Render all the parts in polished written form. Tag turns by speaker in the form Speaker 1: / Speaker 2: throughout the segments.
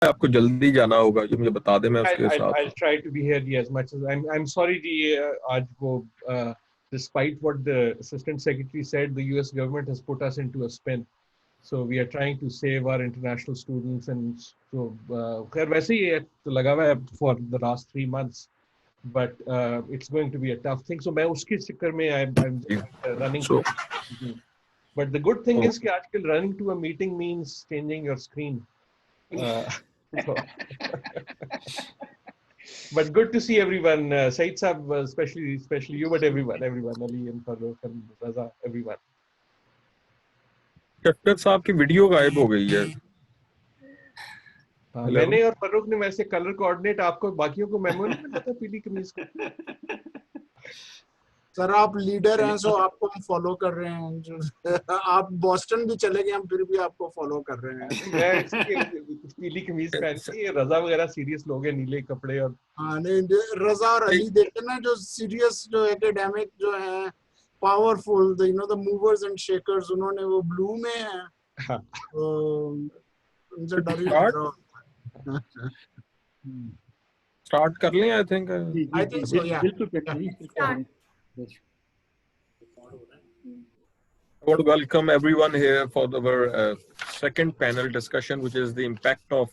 Speaker 1: आपको जल्दी जाना होगा, जो मुझे बता दें, मैं उसके हिसाब
Speaker 2: I'll
Speaker 1: से।
Speaker 2: try to be here as much as I'm sorry जी आज को despite what the assistant secretary said, the US government has put us into a spin. So we are trying to save our international students, and so खैर वैसे ही है, तो लगा हुआ है for the last 3 months, but it's going to be a tough thing. So मैं उसके चक्कर में I'm running to
Speaker 1: So,
Speaker 2: a meeting. But the good thing is कि आजकल running to a meeting means changing your screen. So but good to see everyone. Said Saab, especially you, but everyone, Ali and Farooq and Raza, everyone.
Speaker 1: शफकत साहब की video गायब हो गई है।
Speaker 2: मैंने और फरूक ने वैसे कलर कोऑर्डिनेट, आपको बाकियों को मेमो नहीं मिला था पीली कमीज का?
Speaker 3: सर आप लीडर हैं, सो आपको हम फॉलो कर रहे हैं। आप बॉस्टन भी चले गए, हम फिर भी आपको फॉलो कर रहे हैं।
Speaker 2: मैं इसलिए पीली कमीज पहन के, रजा वगैरह सीरियस लोग हैं, नीले कपड़े। और
Speaker 3: हाँ नहीं, रजा और अली देखे ना, जो सीरियस, जो एकेडमिक जो है, powerful, the movers and shakers, उन्होंने वो ब्लू में है, तो उनसे डर ही लग रहा।
Speaker 1: स्टार्ट कर लें, आई थिंक
Speaker 3: सो, या
Speaker 1: I want to welcome everyone here for our second panel discussion, which is the impact of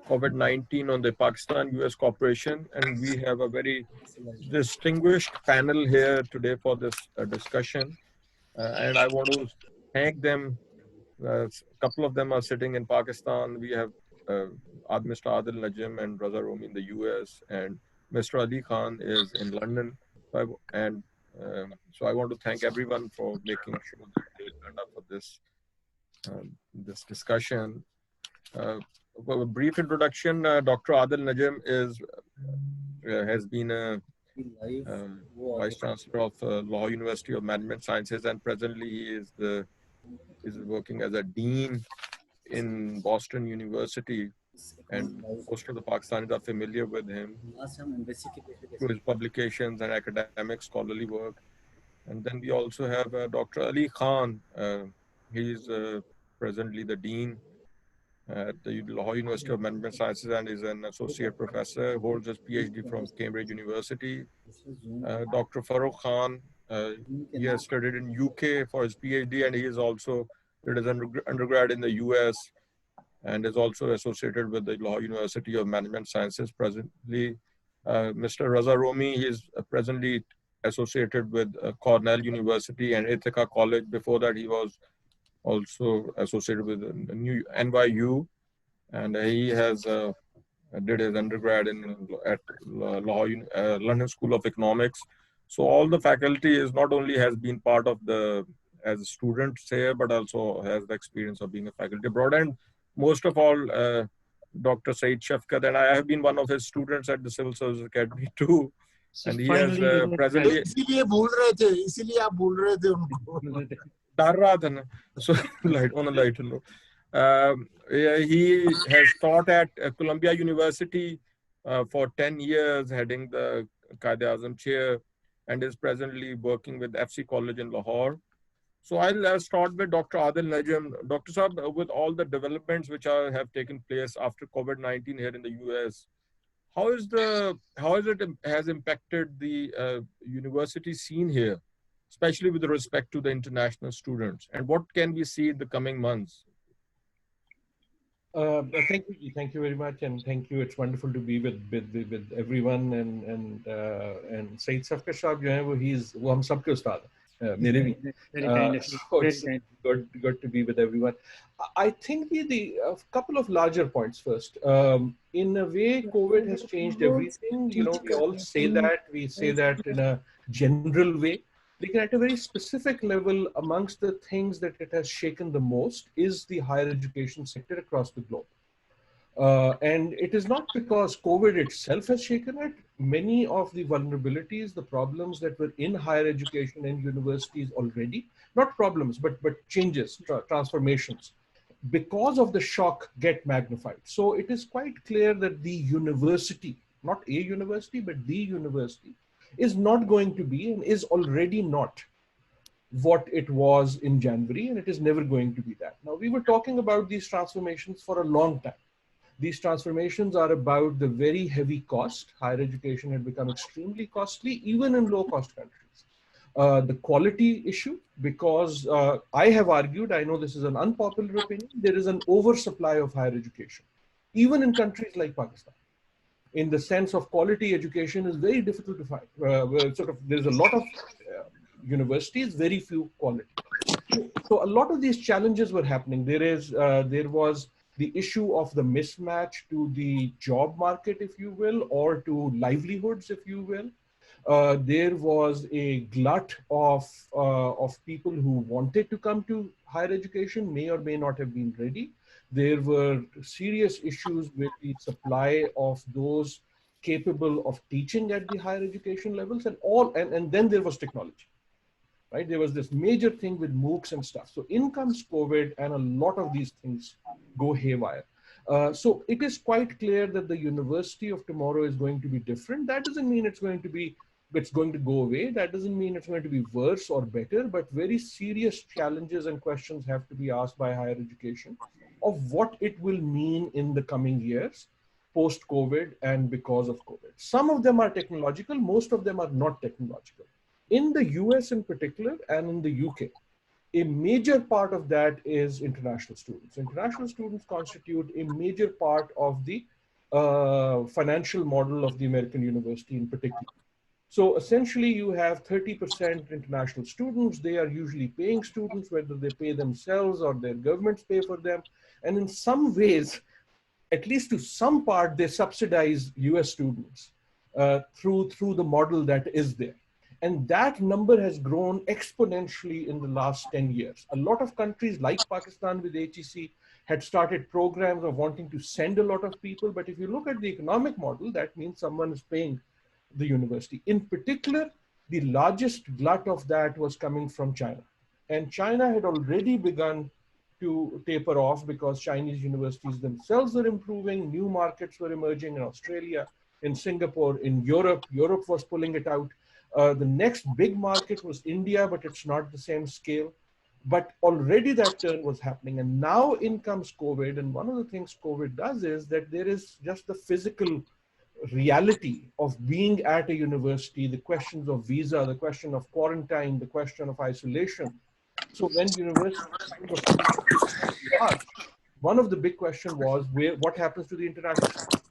Speaker 1: COVID-19 on the Pakistan-U.S. cooperation. And we have a very distinguished panel here today for this discussion. And I want to thank them. A couple of them are sitting in Pakistan. We have Mr. Adil Najim and Raza Romi in the U.S. and Mr. Ali Khan is in London. So I want to thank everyone for making sure that they turned up for this this discussion. For a brief introduction, Dr. Adil Najim has been a Vice Chancellor of Law University of Management Sciences, and presently he is working as a Dean in Boston University, and most of the Pakistanis are familiar with him through his publications and academic scholarly work. And then we also have Dr. Ali Khan. He is presently the Dean at the Lahore University of Management Sciences and is an associate professor, holds his PhD from Cambridge University. Dr. Farooq Khan, he has studied in UK for his PhD, and he is also did his undergrad in the US and is also associated with the Lahore University of Management Sciences presently. Mr. Raza Romi, he is presently associated with Cornell University and Ithaca College. Before that, he was also associated with NYU, and he has did his undergrad at London School of Economics. So all the faculty is not only has been part of as students here, but also has the experience of being a faculty abroad. And most of all, Dr. Said Shafkat, and I have been one of his students at the Civil Service Academy too. And he has presently.
Speaker 3: इसीलिए भूल रहे थे, इसीलिए आप भूल रहे थे उनको।
Speaker 1: डर रहा था ना, so light on a lighter note. He has taught at Columbia University for 10 years, heading the Qaid-e-Azam chair, and is presently working with FC College in Lahore. So I'll start with Dr. Adil Najim. Dr. Saab, with all the developments which have taken place after COVID-19 here in the US, how has impacted the university scene here, especially with respect to the international students, and what can we see in the coming months?
Speaker 2: Thank you very much, and thank you. It's wonderful to be with everyone, and Said Safkar Shah, जो है वो वो हम सबके उस्ताद मेरे भी. So it's good to be with everyone. I think the couple of larger points first. In a way, COVID has changed everything. You know, we all say that. We say that in a general way. At a very specific level, amongst the things that it has shaken the most is the higher education sector across the globe. And it is not because COVID itself has shaken it. Many of the vulnerabilities, the problems that were in higher education and universities already, not problems, but changes, transformations, because of the shock get magnified. So it is quite clear that the university, not a university, but the university, is not going to be and is already not what it was in January, and it is never going to be that. Now, we were talking about these transformations for a long time. These transformations are about the very heavy cost. Higher education had become extremely costly, even in low-cost countries. The quality issue, because I have argued, I know this is an unpopular opinion, there is an oversupply of higher education, even in countries like Pakistan. In the sense of quality education is very difficult to find. There's a lot of universities, very few quality. So a lot of these challenges were happening. There was the issue of the mismatch to the job market, if you will, or to livelihoods, if you will. There was a glut of people who wanted to come to higher education, may or may not have been ready. There were serious issues with the supply of those capable of teaching at the higher education levels, and then there was technology. Right? There was this major thing with MOOCs and stuff. So in comes COVID, and a lot of these things go haywire. So it is quite clear that the university of tomorrow is going to be different. That doesn't mean it's going to go away. That doesn't mean it's going to be worse or better, but very serious challenges and questions have to be asked by higher education of what it will mean in the coming years, post-COVID and because of COVID. Some of them are technological, most of them are not technological. In the US in particular, and in the UK, a major part of that is international students. International students constitute a major part of the financial model of the American university in particular. So essentially you have 30% international students. They are usually paying students, whether they pay themselves or their governments pay for them. And in some ways, at least to some part, they subsidize US students through the model that is there. And that number has grown exponentially in the last 10 years. A lot of countries like Pakistan with HEC had started programs of wanting to send a lot of people. But if you look at the economic model, that means someone is paying the university. In particular, the largest glut of that was coming from China. And China had already begun to taper off because Chinese universities themselves were improving, new markets were emerging in Australia, in Singapore, in Europe. Europe was pulling it out. The next big market was India, but it's not the same scale. But already that turn was happening. And now in comes COVID. And one of the things COVID does is that there is just the physical reality of being at a university, the questions of visa, the question of quarantine, the question of isolation. So when universities large, one of the big questions was what happens to the international students?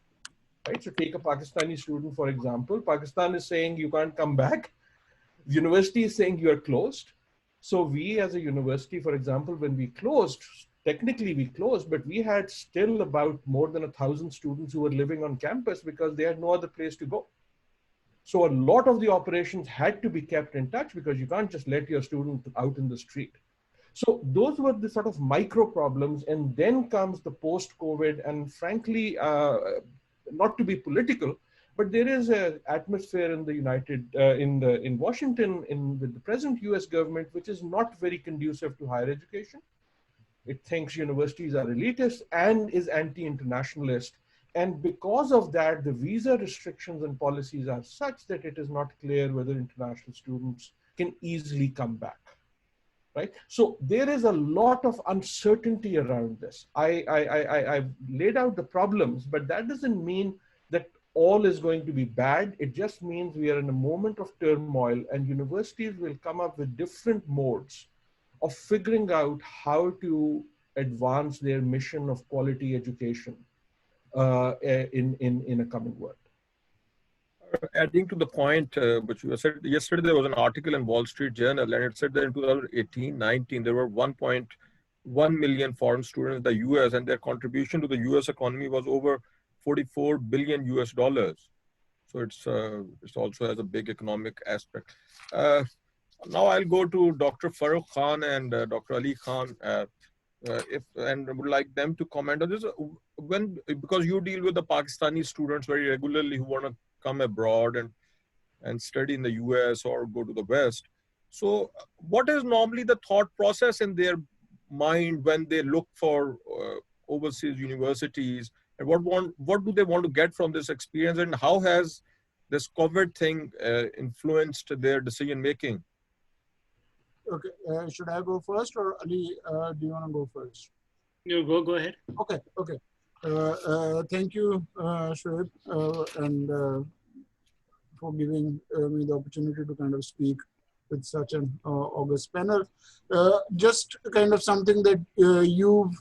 Speaker 2: Right? So take a Pakistani student, for example. Pakistan is saying you can't come back. The university is saying you are closed. So we as a university, for example, when we closed, technically we closed, but we had still about more than 1,000 students who were living on campus because they had no other place to go. So a lot of the operations had to be kept in touch because you can't just let your student out in the street. So those were the sort of micro problems, and then comes the post-COVID, and frankly, not to be political, but there is an atmosphere in the in Washington, with the present U.S. government, which is not very conducive to higher education. It thinks universities are elitist and is anti-internationalist. And because of that, the visa restrictions and policies are such that it is not clear whether international students can easily come back. Right? So there is a lot of uncertainty around this. I've laid out the problems, but that doesn't mean that all is going to be bad. It just means we are in a moment of turmoil, and universities will come up with different modes of figuring out how to advance their mission of quality education in a coming world.
Speaker 1: Adding to the point which you said, yesterday there was an article in Wall Street Journal, and it said that in 2018-19 there were 1.1 million foreign students in the US, and their contribution to the US economy was over 44 billion US dollars. So it's also has a big economic aspect. Now I'll go to Dr. Farooq Khan and Dr. Ali Khan, and would like them to comment on this. Because you deal with the Pakistani students very regularly who want to come abroad and study in the US or go to the West. So what is normally the thought process in their mind when they look for overseas universities, and what do they want to get from this experience, and how has this COVID thing influenced their decision making?
Speaker 3: Okay, should I go first, or Ali, do you want to go first?
Speaker 4: No, go ahead.
Speaker 3: Okay. Thank you, Shoaib, and for giving me the opportunity to kind of speak with such an august panel. Just kind of something that you've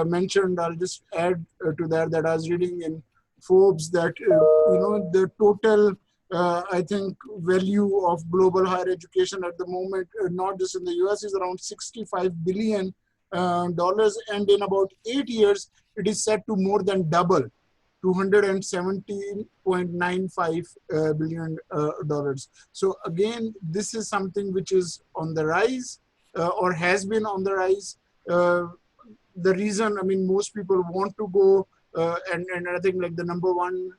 Speaker 3: mentioned, I'll just add to that, that I was reading in Forbes that, the total, I think, value of global higher education at the moment, not just in the US, is around $65 billion. And in about 8 years, it is set to more than double, $217.95 billion dollars. So again, this is something which is on the rise, or has been on the rise. The reason, I mean, most people want to go, and I think like the number one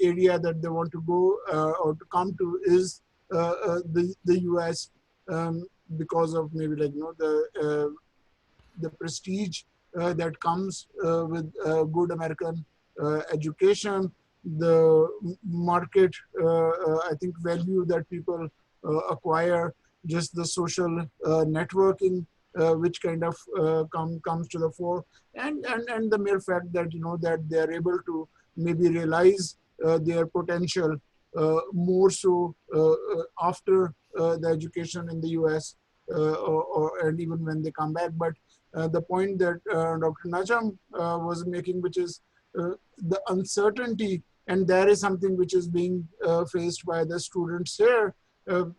Speaker 3: area that they want to go or to come to is the US, because of maybe like, the prestige that comes with good American education, the market, I think, value that people acquire, just the social networking, which kind of comes to the fore, and the mere fact that, that they are able to maybe realize their potential more so after the education in the US, and even when they come back. But the point that Dr. Najam was making, which is the uncertainty, and that is something which is being faced by the students here, and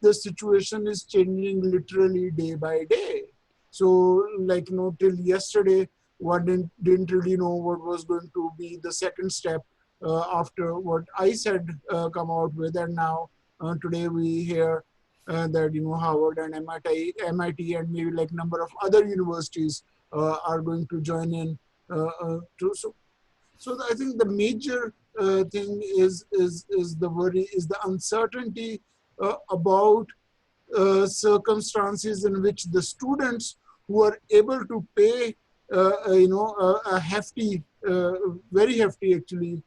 Speaker 3: the situation is changing literally day by day. So like, till yesterday, one didn't really know what was going to be the second step after what ICE had come out with. And now today we hear that, Harvard and MIT and maybe like number of other universities are going to join in too. So I think the major thing is the worry, is the uncertainty about circumstances in which the students who are able to pay, a hefty, very hefty actually,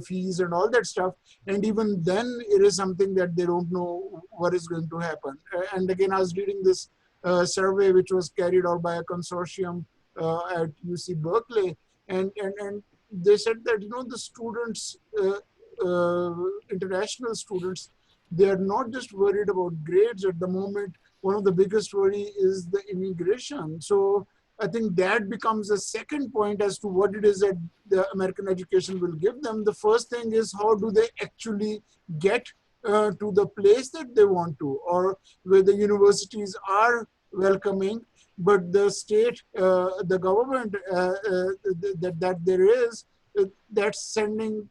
Speaker 3: fees and all that stuff. And even then, it is something that they don't know what is going to happen. And again, I was reading this survey which was carried out by a consortium at UC Berkeley, and they said that, the students, international students, they are not just worried about grades at the moment. One of the biggest worry is the immigration. So I think that becomes a second point as to what it is that the American education will give them. The first thing is, how do they actually get to the place that they want to, or where the universities are welcoming, but the state, the government that there is, that's sending,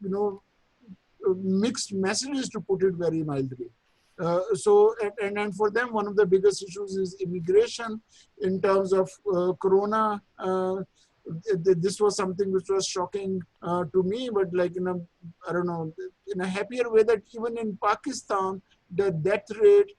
Speaker 3: mixed messages, to put it very mildly. And for them, one of the biggest issues is immigration. In terms of Corona, this was something which was shocking to me, but like I don't know, in a happier way, that even in Pakistan, the death rate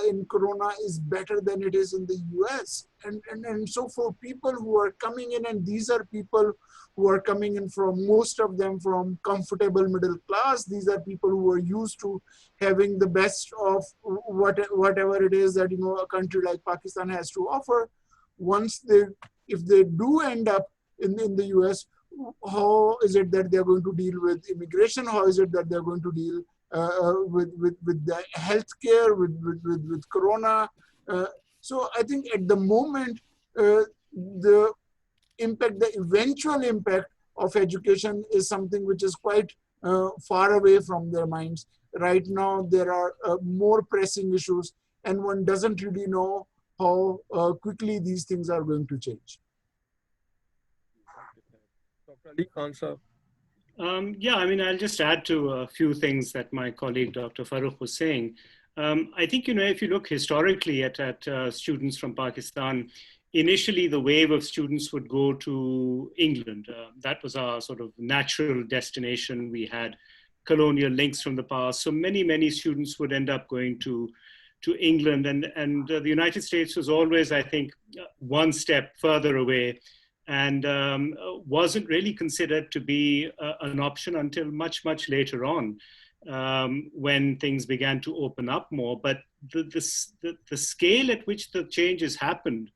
Speaker 3: in Corona is better than it is in the US. And so for people who are coming in, and these are people who are coming in from, most of them from comfortable middle class, these are people who are used to having the best of whatever it is that, a country like Pakistan has to offer. If they do end up in the US, how is it that they're going to deal with immigration? How is it that they're going to deal with the healthcare, with Corona? So I think at the moment, the eventual impact of education is something which is quite far away from their minds. Right now, there are more pressing issues, and one doesn't really know how quickly these things are going to change.
Speaker 1: Dr. Ali Khan sir.
Speaker 4: Yeah, I mean, I'll just add to a few things that my colleague Dr. Farooq was saying. I think, if you look historically at students from Pakistan, initially the wave of students would go to England. That was our sort of natural destination. We had colonial links from the past. So many students would end up going to England. And the United States was always, I think, one step further away, and wasn't really considered to be an option until much later on, when things began to open up more. But the scale at which the changes happened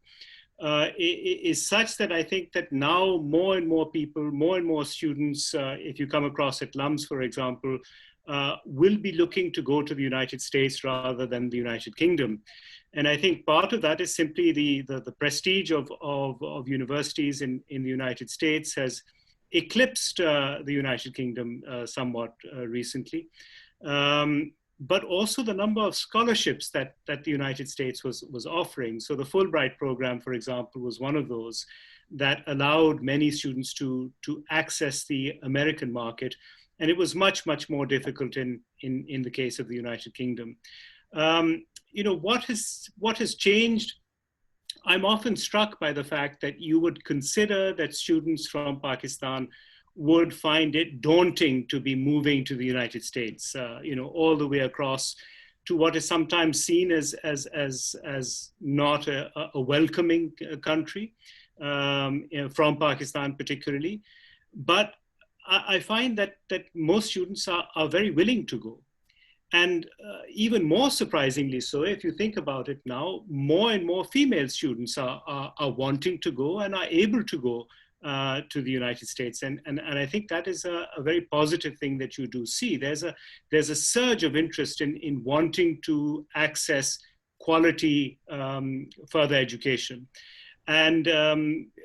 Speaker 4: is such that I think that now more and more people, more and more students, if you come across at LUMS, for example, will be looking to go to the United States rather than the United Kingdom. And I think part of that is simply the prestige of universities in the United States has eclipsed the United Kingdom somewhat recently. But also the number of scholarships that the United States was offering. So the Fulbright program, for example, was one of those that allowed many students to access the American market. And it was much, much more difficult in the case of the United Kingdom. You know, what has changed? I'm often struck by the fact that you would consider that students from Pakistan would find it daunting to be moving to the United States, you know, all the way across to what is sometimes seen as not a welcoming country, you know, from Pakistan particularly. But I find that most students are very willing to go. And even more surprisingly so, if you think about it now, more and more female students are wanting to go and are able to go to the United States. And I think that is a very positive thing that you do see. There's a surge of interest in wanting to access quality further education. And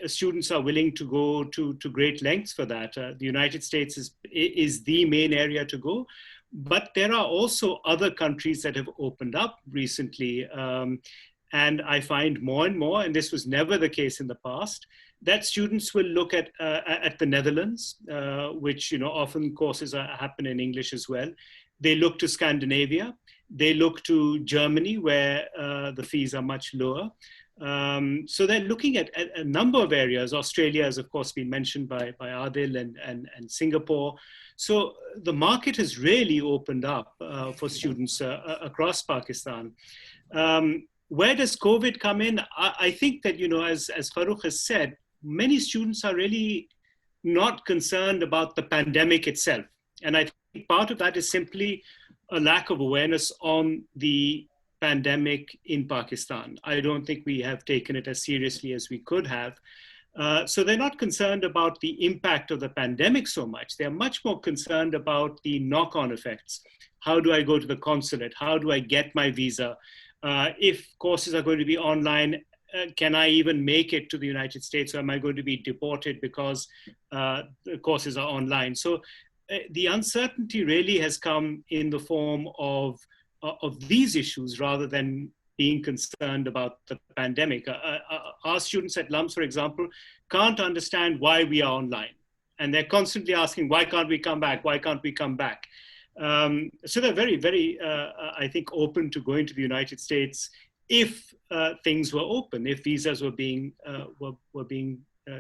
Speaker 4: students are willing to go to great lengths for that. The United States is the main area to go. But there are also other countries that have opened up recently. And I find more and more, and this was never the case in the past, that students will look at the Netherlands, which, you know, often courses happen in English as well. They look to Scandinavia. They look to Germany, where the fees are much lower. So they're looking at a number of areas. Australia has, of course, been mentioned by Adil and Singapore. So the market has really opened up for students across Pakistan. Where does COVID come in? I think that, you know, as Farooq has said, many students are really not concerned about the pandemic itself. And I think part of that is simply a lack of awareness on the pandemic in Pakistan. I don't think we have taken it as seriously as we could have. So they're not concerned about the impact of the pandemic so much. They're much more concerned about the knock-on effects. How do I go to the consulate? How do I get my visa? If courses are going to be online, can I even make it to the United States, or am I going to be deported because the courses are online? So the uncertainty really has come in the form of these issues rather than being concerned about the pandemic. Our students at LUMS, for example, can't understand why we are online. And they're constantly asking, why can't we come back? Why can't we come back? So they're very, very, I think, open to going to the United States if things were open, if visas were being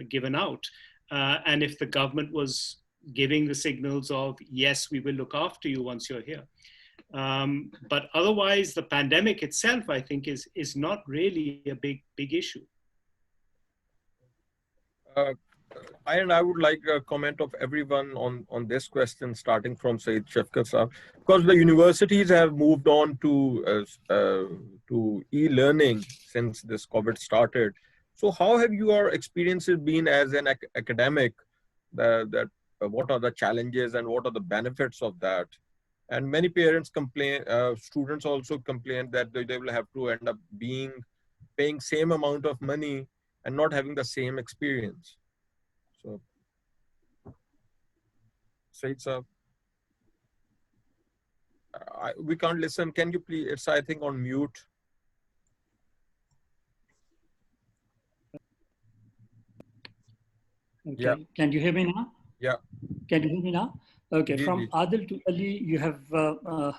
Speaker 4: given out, and if the government was giving the signals of, yes, we will look after you once you're here. But otherwise, the pandemic itself, I think, is not really a big issue.
Speaker 1: I would like a comment of everyone on this question, starting from Saeed Shafkat Sahab, because the universities have moved on to e-learning since this COVID started. So how have your experiences been as an academic? What are the challenges and what are the benefits of that? And many parents complain, students also complain that they will have to end up paying same amount of money and not having the same experience. So, Said sir, we can't listen. Can you please? It's, I think, on mute.
Speaker 5: Okay.
Speaker 1: Yeah.
Speaker 5: Can you hear me now?
Speaker 1: Yeah.
Speaker 5: Can you hear me now? Okay. From Adil to Ali, you have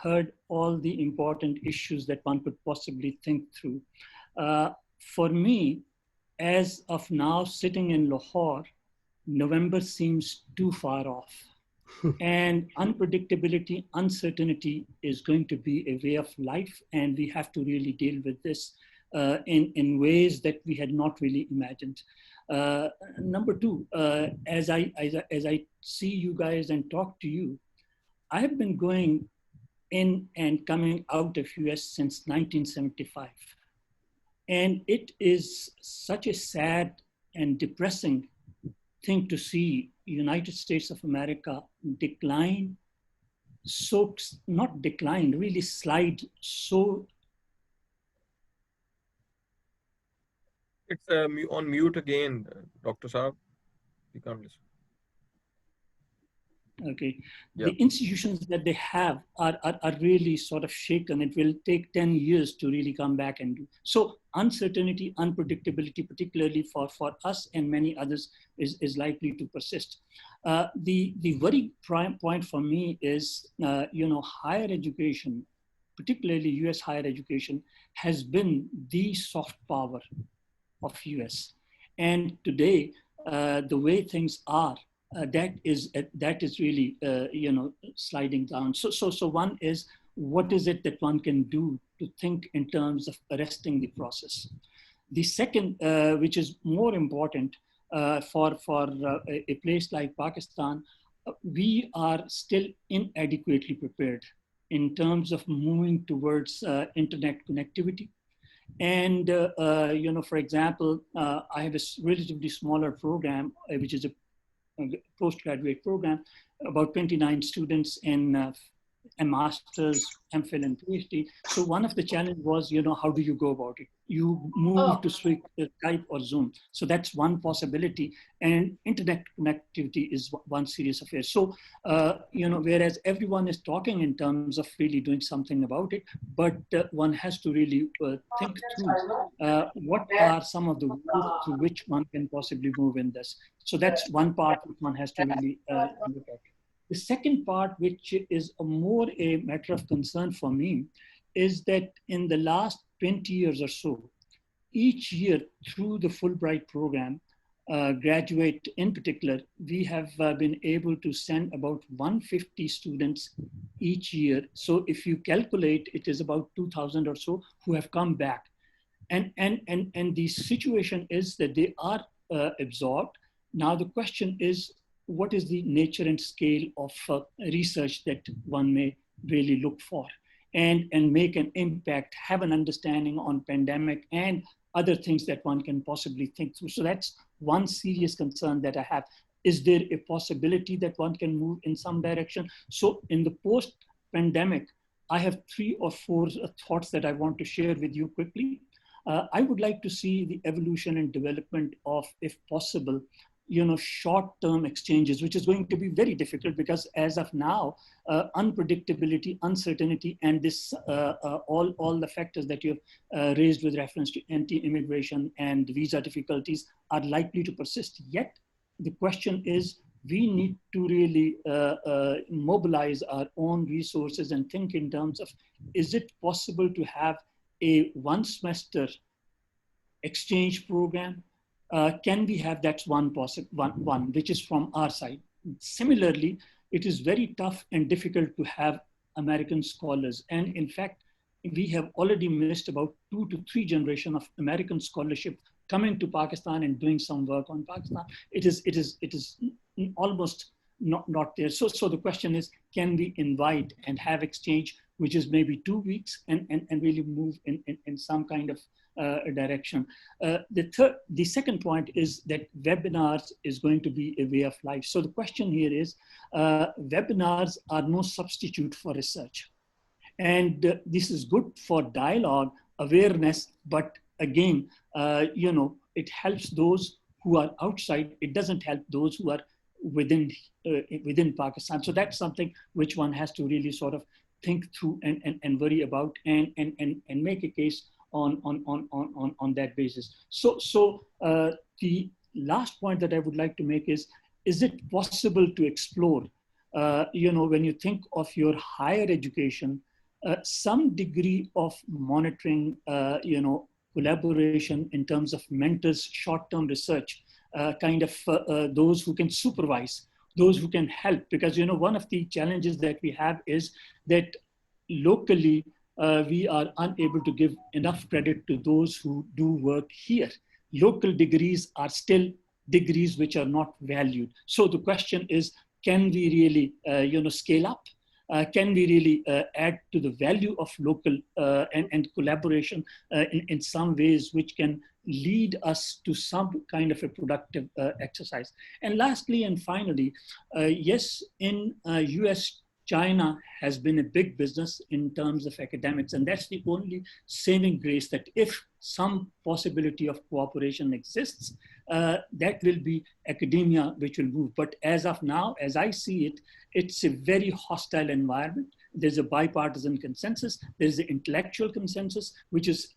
Speaker 5: heard all the important issues that one could possibly think through. For me, as of now, sitting in Lahore, November seems too far off. And unpredictability, uncertainty is going to be a way of life, and we have to really deal with this in ways that we had not really imagined. Number two, as I see you guys and talk to you, I have been going in and coming out of US since 1975. And it is such a sad and depressing thing to see United States of America decline, so not decline, really slide so.
Speaker 1: It's on mute again, Dr. Saab. You can't listen.
Speaker 5: Okay,
Speaker 1: yeah.
Speaker 5: The institutions that they have are really sort of shaken. It will take 10 years to really come back and do. So uncertainty, unpredictability, particularly for us and many others, is likely to persist. The very prime point for me is, higher education, particularly US higher education, has been the soft power of US. And today, the way things are, that is really sliding down. So one is, what is it that one can do to think in terms of arresting the process? The second, which is more important for a place like Pakistan, we are still inadequately prepared in terms of moving towards internet connectivity. And, for example, I have a relatively smaller program, which is a postgraduate program, about 29 students in a master's, MPhil, and PhD. So one of the challenges was, how do you go about it? You move to Skype or Zoom. So that's one possibility. And internet connectivity is one serious affair. So, whereas everyone is talking in terms of really doing something about it, but one has to really think through what are some of the ways through which one can possibly move in this. So that's one part which one has to really look at. The second part, which is more a matter of concern for me, is that in the last 20 years or so, each year through the Fulbright program, graduate in particular, we have been able to send about 150 students each year. So if you calculate, it is about 2,000 or so who have come back. And the situation is that they are absorbed. Now the question is, what is the nature and scale of research that one may really look for and make an impact, have an understanding on pandemic and other things that one can possibly think through. So that's one serious concern that I have. Is there a possibility that one can move in some direction? So in the post-pandemic, I have 3 or 4 thoughts that I want to share with you quickly. I would like to see the evolution and development of, if possible, short-term exchanges, which is going to be very difficult because as of now, unpredictability, uncertainty, and this all the factors that you have raised with reference to anti-immigration and visa difficulties are likely to persist. Yet, the question is, we need to really mobilize our own resources and think in terms of, is it possible to have a one-semester exchange program? Can we have, that's one which is from our side. Similarly, it is very tough and difficult to have American scholars. And in fact, we have already missed about 2 to 3 generations of American scholarship coming to Pakistan and doing some work on Pakistan. It is almost not there. So the question is, can we invite and have exchange, which is maybe 2 weeks and really move in some kind of direction. The second point is that webinars is going to be a way of life. So the question here is, webinars are no substitute for research. And this is good for dialogue, awareness, but again, it helps those who are outside. It doesn't help those who are within Pakistan. So that's something which one has to really sort of think through and worry about and make a case on that basis. So the last point that I would like to make is it possible to explore, when you think of your higher education, some degree of monitoring, collaboration in terms of mentors, short-term research, those who can supervise, those who can help, because one of the challenges that we have is that locally we are unable to give enough credit to those who do work here. Local degrees are still degrees which are not valued. So the question is, can we really scale up can we really add to the value of local and collaboration in some ways which can lead us to some kind of a productive exercise. And lastly and finally, yes, in US, China has been a big business in terms of academics, and that's the only saving grace, that if some possibility of cooperation exists, that will be academia which will move. But as of now, as I see it, it's a very hostile environment. There's a bipartisan consensus, there's an intellectual consensus, which is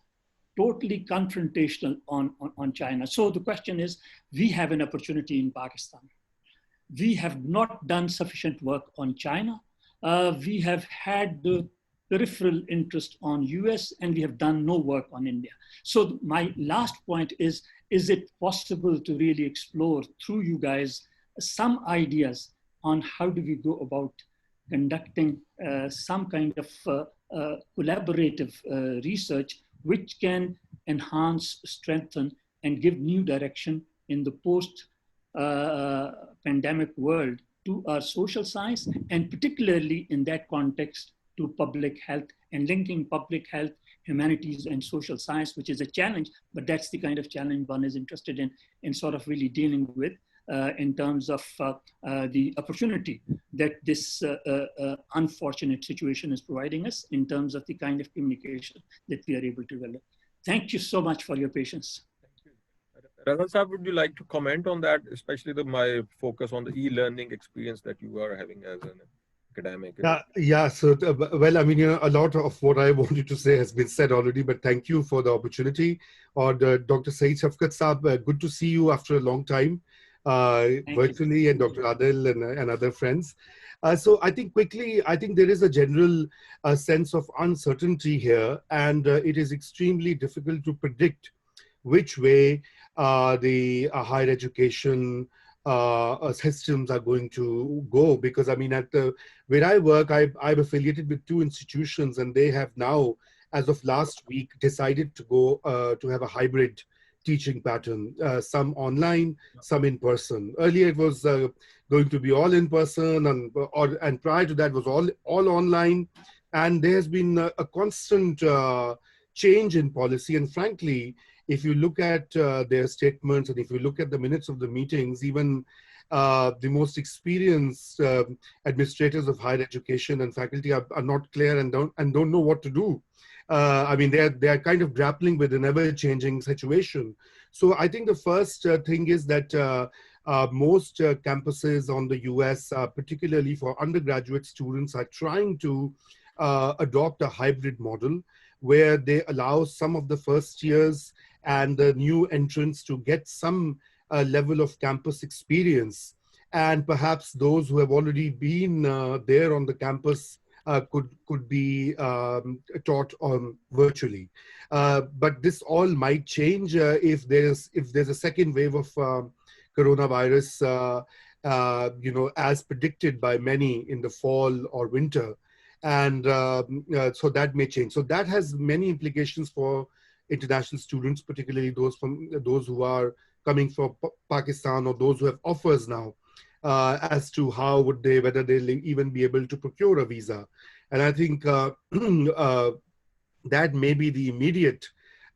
Speaker 5: totally confrontational on China. So the question is, we have an opportunity in Pakistan. We have not done sufficient work on China. We have had the peripheral interest on US, and we have done no work on India. So my last point is it possible to really explore through you guys some ideas on how do we go about conducting some kind of collaborative research which can enhance, strengthen, and give new direction in the post-pandemic world to our social science, and particularly in that context to public health, and linking public health, humanities, and social science, which is a challenge, but that's the kind of challenge one is interested in sort of really dealing with in terms of the opportunity that this unfortunate situation is providing us in terms of the kind of communication that we are able to develop. Thank you so much for your patience.
Speaker 1: Raza Sahab, would you like to comment on that, especially my focus on the e-learning experience that you are having as an academic?
Speaker 6: Yeah. So, well, I mean, a lot of what I wanted to say has been said already, but thank you for the opportunity. Or Dr. Saeed Shafkat Sahab, good to see you after a long time, virtually, and Dr. Adil and other friends. So I think quickly, I think there is a general sense of uncertainty here, and it is extremely difficult to predict which way the higher education systems are going to go. Because I mean, where I work, I'm affiliated with 2 institutions, and they have now, as of last week, decided to go to have a hybrid teaching pattern, some online, some in person. Earlier it was going to be all in person, and prior to that was all online. And there has been a constant change in policy. And frankly, if you look at their statements, and if you look at the minutes of the meetings, even the most experienced administrators of higher education and faculty are not clear and don't know what to do. I mean, they are kind of grappling with an ever-changing situation. So I think the first thing is that most campuses on the US, particularly for undergraduate students, are trying to adopt a hybrid model where they allow some of the first years and the new entrants to get some level of campus experience. And perhaps those who have already been there on the campus could be taught virtually. But this all might change if there's a second wave of coronavirus, as predicted by many in the fall or winter. And so that may change. So that has many implications for international students, particularly those who are coming from Pakistan, or those who have offers now, as to whether they'll even be able to procure a visa. And I think that may be the immediate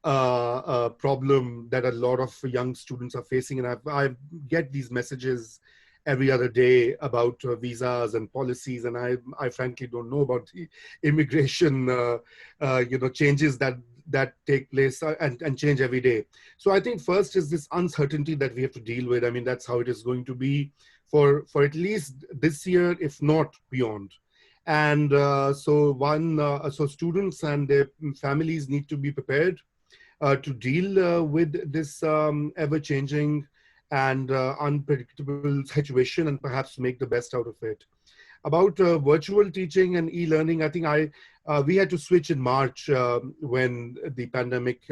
Speaker 6: problem that a lot of young students are facing. And I get these messages every other day about visas and policies, and I frankly don't know about the immigration changes that take place and change every day. So I think first is this uncertainty that we have to deal with. I mean, that's how it is going to be for at least this year, if not beyond. And so students and their families need to be prepared to deal with this ever-changing and unpredictable situation, and perhaps make the best out of it. About virtual teaching and e-learning, I think we had to switch in March when the pandemic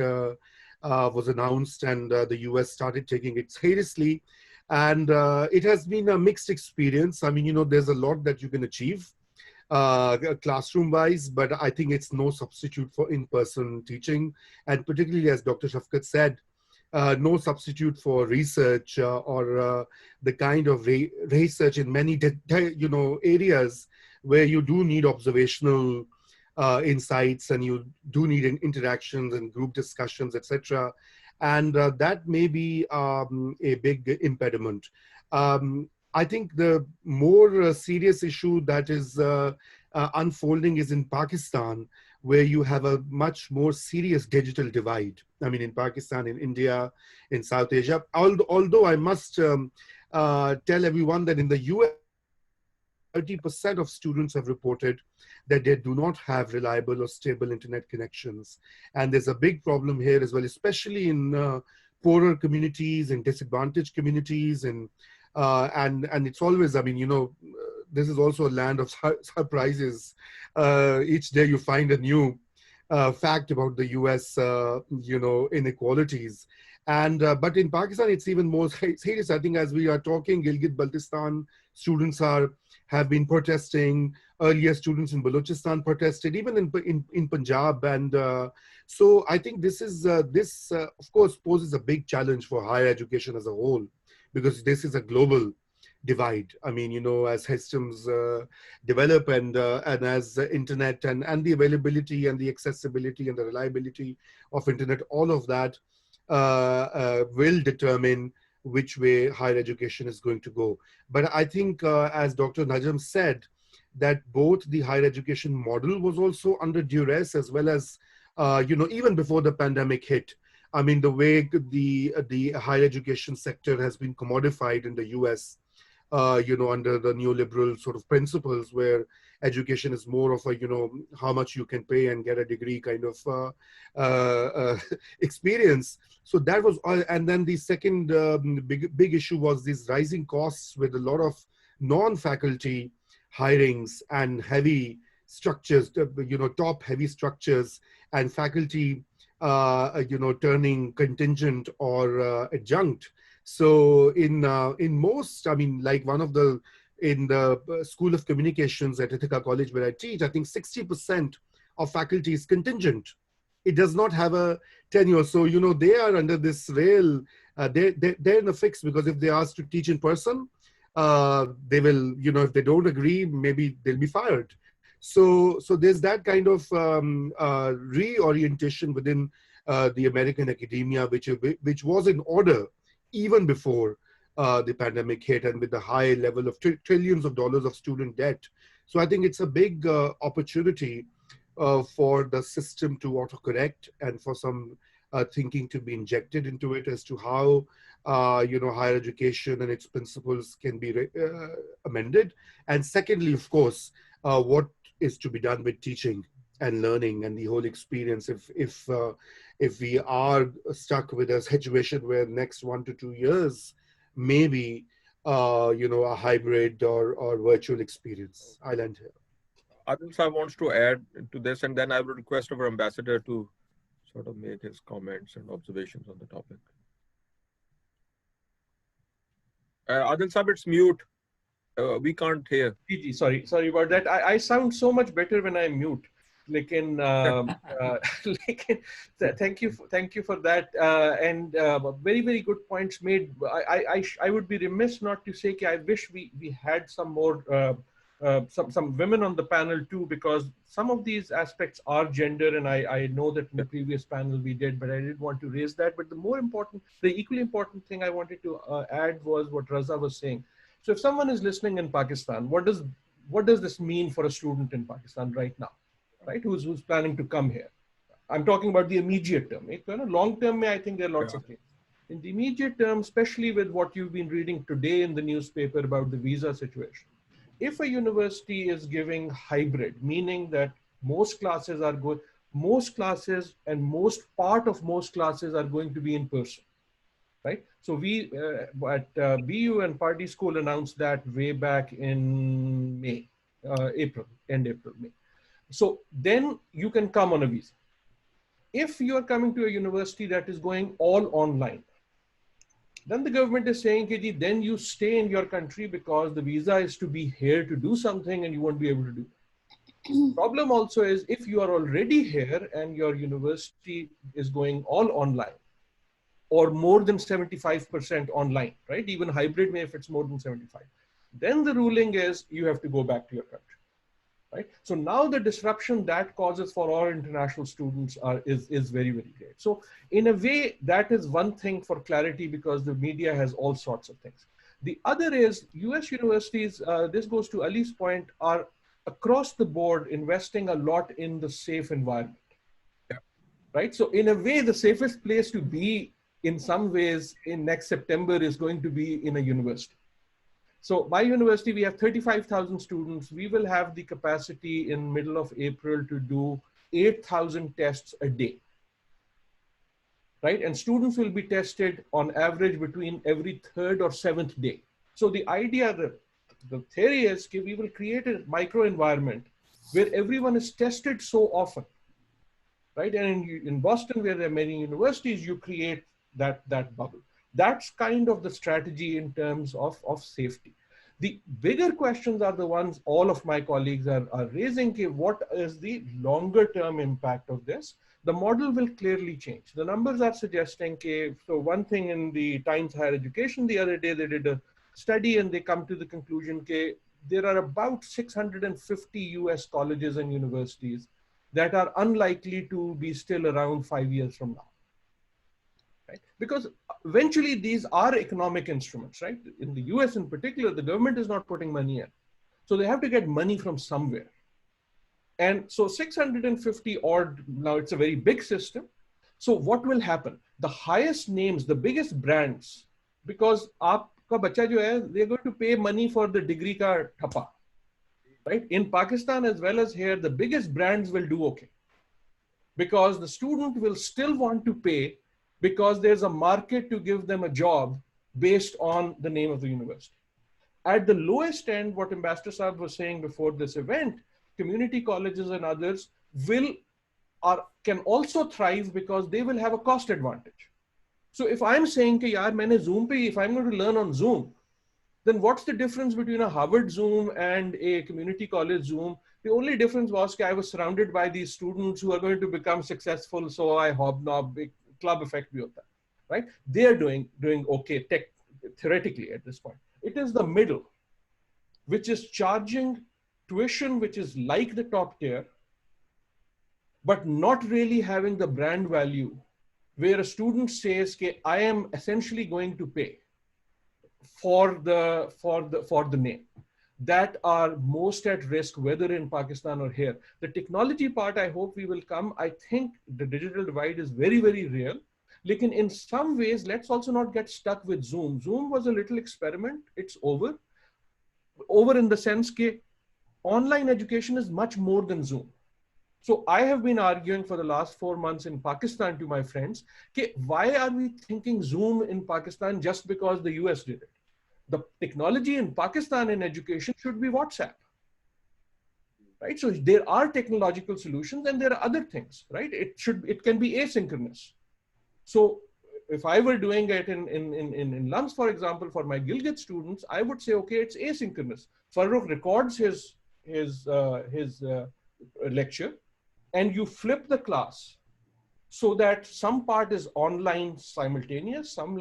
Speaker 6: was announced, and the US started taking it seriously. And it has been a mixed experience. I mean, there's a lot that you can achieve classroom-wise, but I think it's no substitute for in-person teaching. And particularly, as Dr. Shafkat said, no substitute for research or the kind of research in many areas where you do need observational insights, and you do need interactions and group discussions, etc. And that may be a big impediment. I think the more serious issue that is unfolding is in Pakistan, where you have a much more serious digital divide. I mean, in Pakistan, in India, in South Asia. Although I must tell everyone that in the US, 30% of students have reported that they do not have reliable or stable internet connections. And there's a big problem here as well, especially in poorer communities and disadvantaged communities. And it's always, I mean, you know, this is also a land of surprises. Each day you find a new fact about the US, you know, inequalities. And but in Pakistan, it's even more serious. I think as we are talking, Gilgit-Baltistan students have been protesting. Earlier, students in Balochistan protested, even in Punjab. And so I think this of course poses a big challenge for higher education as a whole, because this is a global divide. I mean, you know, as systems develop and as the internet and the availability and the accessibility and the reliability of internet, all of that will determine which way higher education is going to go. But I think, as Dr. Najam said, that both the higher education model was also under duress, as well as, you know, even before the pandemic hit. I mean, the way the higher education sector has been commodified in the US, you know, under the neoliberal sort of principles, where education is more of a, you know, how much you can pay and get a degree kind of experience. So that was, and then the second big issue was these rising costs with a lot of non-faculty hirings and heavy structures, you know, top heavy structures, and faculty, you know, turning contingent or adjunct. So in most, I mean, like in the School of Communications at Ithaca College where I teach, I think 60% of faculty is contingent. It does not have a tenure. So, you know, they are under this rail, they're in a fix, because if they ask to teach in person, they will, you know, if they don't agree, maybe they'll be fired. So there's that kind of reorientation within the American academia, which was in order even before the pandemic hit, and with the high level of trillions of dollars of student debt. So I think it's a big opportunity for the system to autocorrect, and for some thinking to be injected into it as to how you know, higher education and its principles can be amended. And secondly, of course, what is to be done with teaching and learning and the whole experience, if we are stuck with a situation where next 1 to 2 years maybe you know, a hybrid or virtual experience. I'll end here.
Speaker 1: Adil Sahib wants to add to this, and then I will request our ambassador to sort of make his comments and observations on the topic. Adil Sahib, it's mute. We can't hear.
Speaker 2: Sorry about that. I sound so much better when I mute. Lekin, lekin, thank you for that. And very, very good points made. I would be remiss not to say I wish we had some more some women on the panel too, because some of these aspects are gender, and I know that in the previous panel we did, but I didn't want to raise that. But the equally important thing I wanted to add was what Raza was saying. So if someone is listening in Pakistan, what does this mean for a student in Pakistan right now, right? Who's planning to come here? I'm talking about the immediate term. Long term, I think there are lots of things. In the immediate term, especially with what you've been reading today in the newspaper about the visa situation, if a university is giving hybrid, meaning that most classes are most classes and most classes are going to be in person. Right. So we at BU and Party School announced that way back in May, end April, May. So then you can come on a visa. If you are coming to a university that is going all online, then the government is saying, then you stay in your country because the visa is to be here to do something and you won't be able to do that. Problem also is if you are already here and your university is going all online, or more than 75% online, right? Even hybrid may if it's more than 75. Then the ruling is you have to go back to your country. right? So now the disruption that causes for our international students is very, very great. So in a way, that is one thing for clarity, because the media has all sorts of things. The other is US universities, this goes to Ali's point, are across the board investing a lot in the safe environment, right? So in a way, the safest place to be in some ways in next September is going to be in a university. So my university, we have 35,000 students. We will have the capacity in middle of April to do 8,000 tests a day, right? And students will be tested on average between every third or seventh day. So the idea, the theory is that we will create a micro environment where everyone is tested so often, right? And in Boston, where there are many universities, you create that bubble. That's kind of the strategy in terms of safety. The bigger questions are the ones all of my colleagues are raising. What is the longer term impact of this? The model will clearly change. The numbers are suggesting, so one thing in the Times Higher Education the other day, they did a study and they come to the conclusion that there are about 650 US colleges and universities that are unlikely to be still around 5 years from now. Right? Because eventually these are economic instruments, right? In the US in particular, the government is not putting money in. So they have to get money from somewhere. And so 650 odd, now it's a very big system. So what will happen? The highest names, the biggest brands, because aapka bacha jo hai, they're going to pay money for the degree ka thappa, right? In Pakistan as well as here, the biggest brands will do okay, because the student will still want to pay, because there's a market to give them a job based on the name of the university. At the lowest end, what Ambassador Saab was saying before this event, community colleges and others can also thrive because they will have a cost advantage. So if I'm saying, yaar, maine Zoom pe, if I'm going to learn on Zoom, then what's the difference between a Harvard Zoom and a community college Zoom? The only difference was that I was surrounded by these students who are going to become successful, so I hobnob, big club effect bhi hota, right? They're doing okay theoretically at this point. It is the middle, which is charging tuition, which is like the top tier, but not really having the brand value, where a student says, I am essentially going to pay for the name, that are most at risk, whether in Pakistan or here. The technology part, I hope we will come. I think the digital divide is very, very real. Like in some ways, let's also not get stuck with Zoom. Zoom was a little experiment. It's over. Over in the sense that online education is much more than Zoom. So I have been arguing for the last 4 months in Pakistan to my friends, why are we thinking Zoom in Pakistan just because the US did it? The technology in Pakistan in education should be WhatsApp, right? So there are technological solutions and there are other things, right? It can be asynchronous. So if I were doing it in LUMS, for example, for my Gilgit students, I would say, okay, it's asynchronous. Farooq records his lecture, and you flip the class so that some part is online simultaneous, some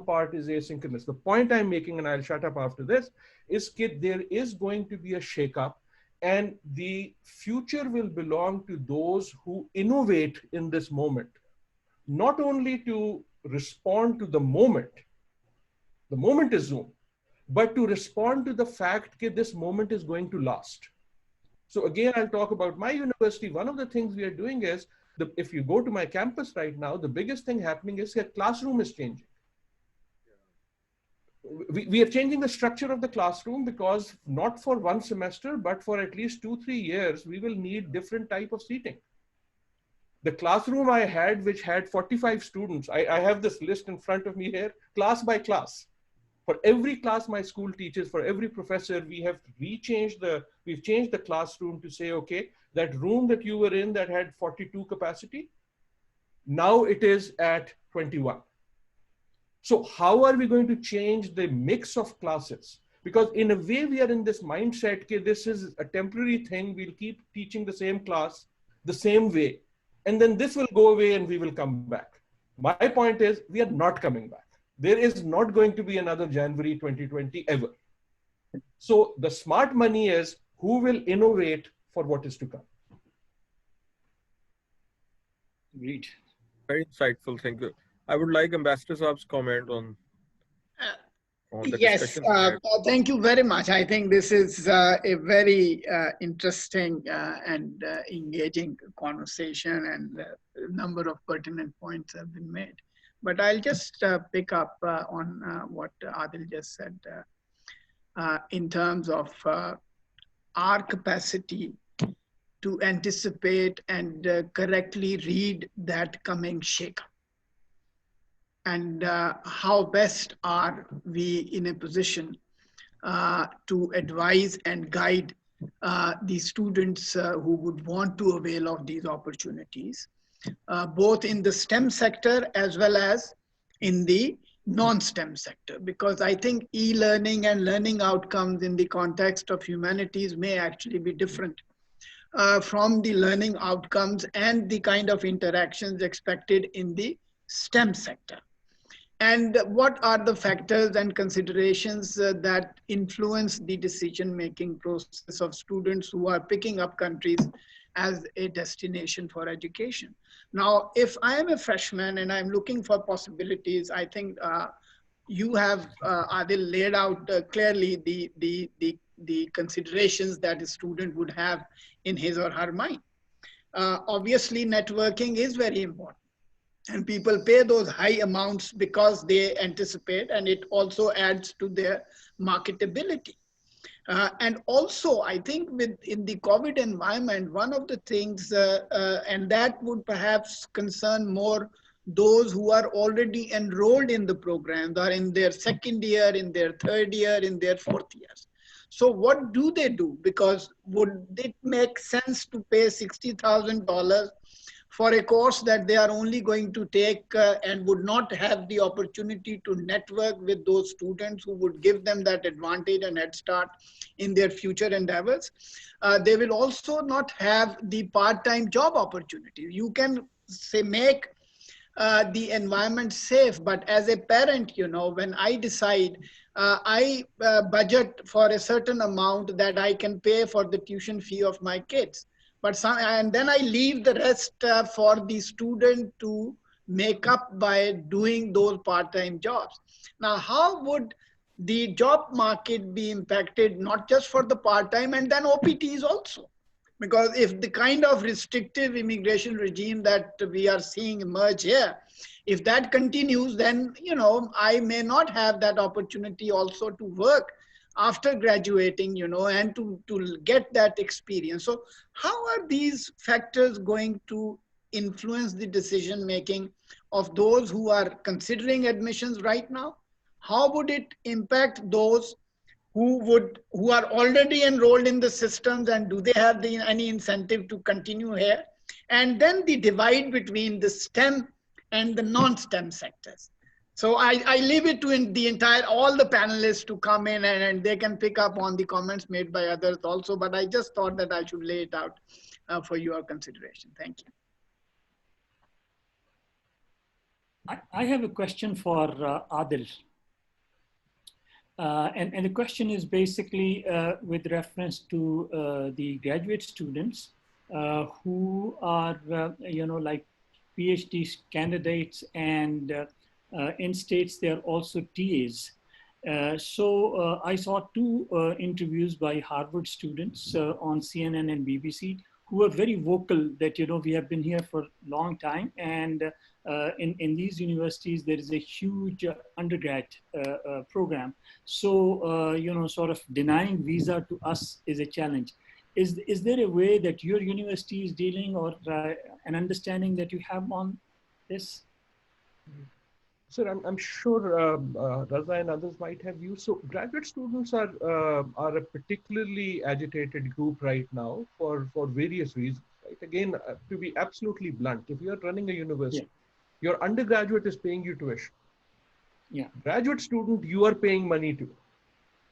Speaker 2: part is asynchronous. The point I'm making, and I'll shut up after this, is that there is going to be a shakeup, and the future will belong to those who innovate in this moment, not only to respond to the moment is Zoom, but to respond to the fact that this moment is going to last. So again, I'll talk about my university. One of the things we are doing is, if you go to my campus right now, the biggest thing happening is that classroom is changing. We are changing the structure of the classroom, because not for one semester, but for at least 2-3 years, we will need different type of seating. The classroom I had, which had 45 students, I have this list in front of me here, class by class. For every class my school teaches, for every professor, we've changed the classroom to say, okay, that room that you were in that had 42 capacity, now it is at 21. So how are we going to change the mix of classes? Because in a way, we are in this mindset that this is a temporary thing. We'll keep teaching the same class the same way, and then this will go away and we will come back. My point is, we are not coming back. There is not going to be another January 2020 ever. So the smart money is who will innovate for what is to come.
Speaker 5: Agreed.
Speaker 1: Very insightful. Thank you. I would like Ambassador Saab's comment on the
Speaker 7: Yes,
Speaker 1: discussion.
Speaker 7: thank you very much. I think this is a very interesting and engaging conversation, and a number of pertinent points have been made. But I'll just pick up on what Adil just said in terms of our capacity to anticipate and correctly read that coming shake. And how best are we in a position to advise and guide the students who would want to avail of these opportunities, both in the STEM sector as well as in the non-STEM sector, because I think e-learning and learning outcomes in the context of humanities may actually be different from the learning outcomes and the kind of interactions expected in the STEM sector. And what are the factors and considerations that influence the decision-making process of students who are picking up countries as a destination for education? Now, if I am a freshman and I'm looking for possibilities, I think you have, Adil, laid out clearly the considerations that a student would have in his or her mind. Obviously, networking is very important. And people pay those high amounts because they anticipate, and it also adds to their marketability. And also, I think in the COVID environment, one of the things, and that would perhaps concern more those who are already enrolled in the programs, or in their second year, in their third year, in their fourth years. So what do they do? Because would it make sense to pay $60,000 for a course that they are only going to take and would not have the opportunity to network with those students who would give them that advantage and head start in their future endeavors? They will also not have the part-time job opportunity. You can say make the environment safe, but as a parent, you know, when I decide I budget for a certain amount that I can pay for the tuition fee of my kids, and then I leave the rest for the student to make up by doing those part-time jobs. Now, how would the job market be impacted, not just for the part-time and then OPTs also? Because if the kind of restrictive immigration regime that we are seeing emerge here, if that continues, then, you know, I may not have that opportunity also to work after graduating, you know, and to get that experience. So how are these factors going to influence the decision making of those who are considering admissions right now? How would it impact those who are already enrolled in the systems, and do they have any incentive to continue here? And then the divide between the STEM and the non-STEM sectors. So I leave it to all the panelists to come in, and they can pick up on the comments made by others also, but I just thought that I should lay it out for your consideration. Thank you.
Speaker 5: I have a question for Adil. And the question is basically with reference to the graduate students who are, you know, like PhD candidates, and in states they're also TAs. So I saw two interviews by Harvard students on CNN and BBC who were very vocal that, you know, we have been here for a long time, and in these universities there is a huge undergrad program. So, you know, sort of denying visa to us is a challenge. Is there a way that your university is dealing, or an understanding that you have on this?
Speaker 2: Sir, I'm sure Raza and others might have views. So graduate students are a particularly agitated group right now for various reasons. Right? Again, to be absolutely blunt, if you are running a university, your undergraduate is paying you tuition.
Speaker 5: Yeah.
Speaker 2: Graduate student, you are paying money to.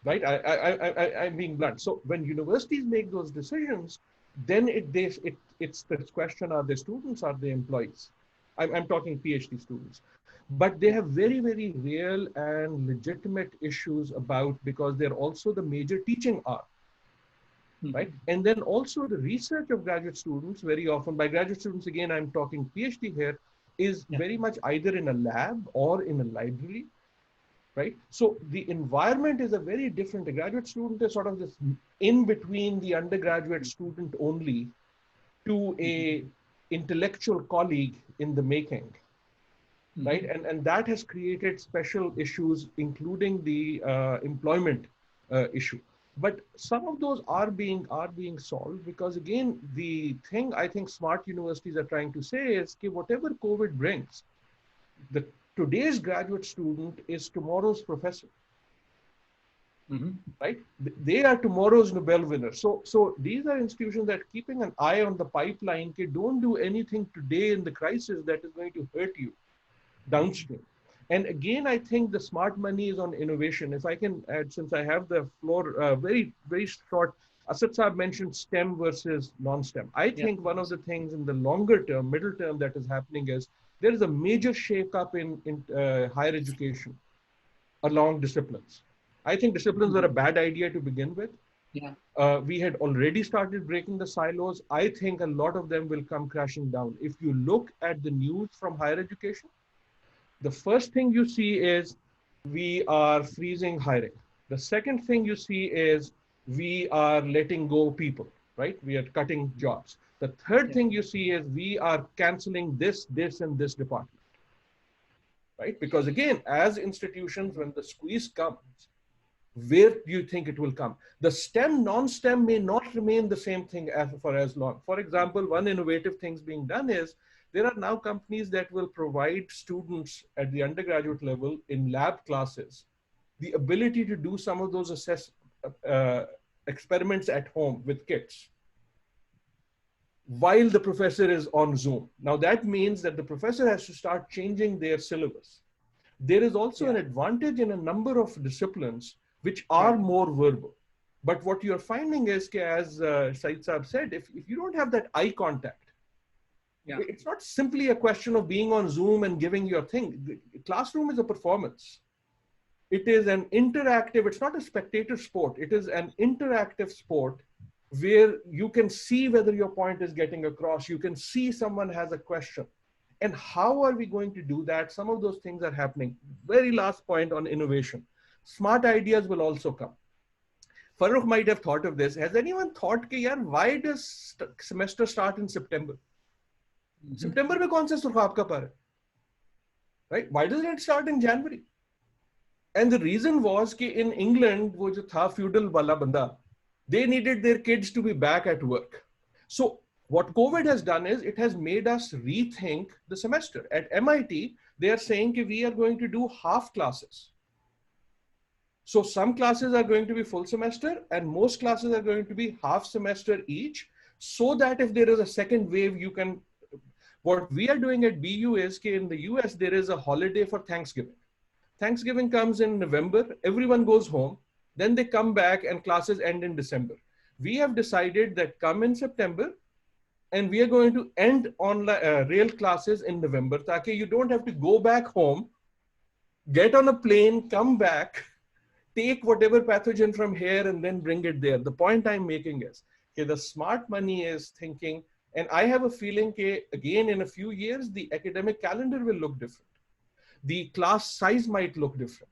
Speaker 2: Right? I'm being blunt. So when universities make those decisions, then it's the question: are they students? Are they employees? I'm talking PhD students. But they have very, very real and legitimate issues about, because they're also the major teaching arm. right? And then also the research of graduate students, very often, by graduate students, again, I'm talking PhD here, is very much either in a lab or in a library, right? So the environment is a very different. A graduate student is sort of this in between the undergraduate student only to a intellectual colleague in the making, right? And that has created special issues, including the employment issue. But some of those are being solved, because again, the thing I think smart universities are trying to say is that whatever COVID brings, today's graduate student is tomorrow's professor. Right? They are tomorrow's Nobel winners. So these are institutions that are keeping an eye on the pipeline. Don't do anything today in the crisis that is going to hurt you downstream. And again, I think the smart money is on innovation. If I can add, since I have the floor, very, very short, Asad Saab mentioned STEM versus non-STEM. I think one of the things in the longer term, middle term that is happening is there is a major shake-up in higher education along disciplines. I think disciplines were a bad idea to begin with. We had already started breaking the silos. I think a lot of them will come crashing down. If you look at the news from higher education, the first thing you see is we are freezing hiring. The second thing you see is we are letting go people, right? We are cutting jobs. The third thing you see is we are canceling this, and this department, right? Because again, as institutions, when the squeeze comes, where do you think it will come? The STEM, non-STEM may not remain the same thing for as long. For example, one innovative thing being done is there are now companies that will provide students at the undergraduate level in lab classes the ability to do some of those experiments at home with kits while the professor is on Zoom. Now that means that the professor has to start changing their syllabus. There is also an advantage in a number of disciplines which are more verbal. But what you're finding is, as Said Saab said, if you don't have that eye contact, it's not simply a question of being on Zoom and giving your thing. The classroom is a performance. It is an interactive, it's not a spectator sport. It is an interactive sport where you can see whether your point is getting across. You can see someone has a question. And how are we going to do that? Some of those things are happening. Very last point on innovation. Smart ideas will also come. Farooq might have thought of this. Has anyone thought, why does semester start in September? September mein kaun sa surkhaab ka par hai? Right? Why doesn't it start in January? And the reason was that in England, wo jo tha feudal wala banda, they needed their kids to be back at work. So what COVID has done is it has made us rethink the semester. At MIT, they are saying that we are going to do half classes. So some classes are going to be full semester and most classes are going to be half semester each, so that if there is a second wave, you can. What we are doing at BU is that in the US, there is a holiday for Thanksgiving. Thanksgiving comes in November, everyone goes home, then they come back and classes end in December. We have decided that come in September, and we are going to end online real classes in November, so you don't have to go back home, get on a plane, come back, take whatever pathogen from here and then bring it there. The point I'm making is the smart money is thinking, and I have a feeling that again in a few years, the academic calendar will look different. The class size might look different.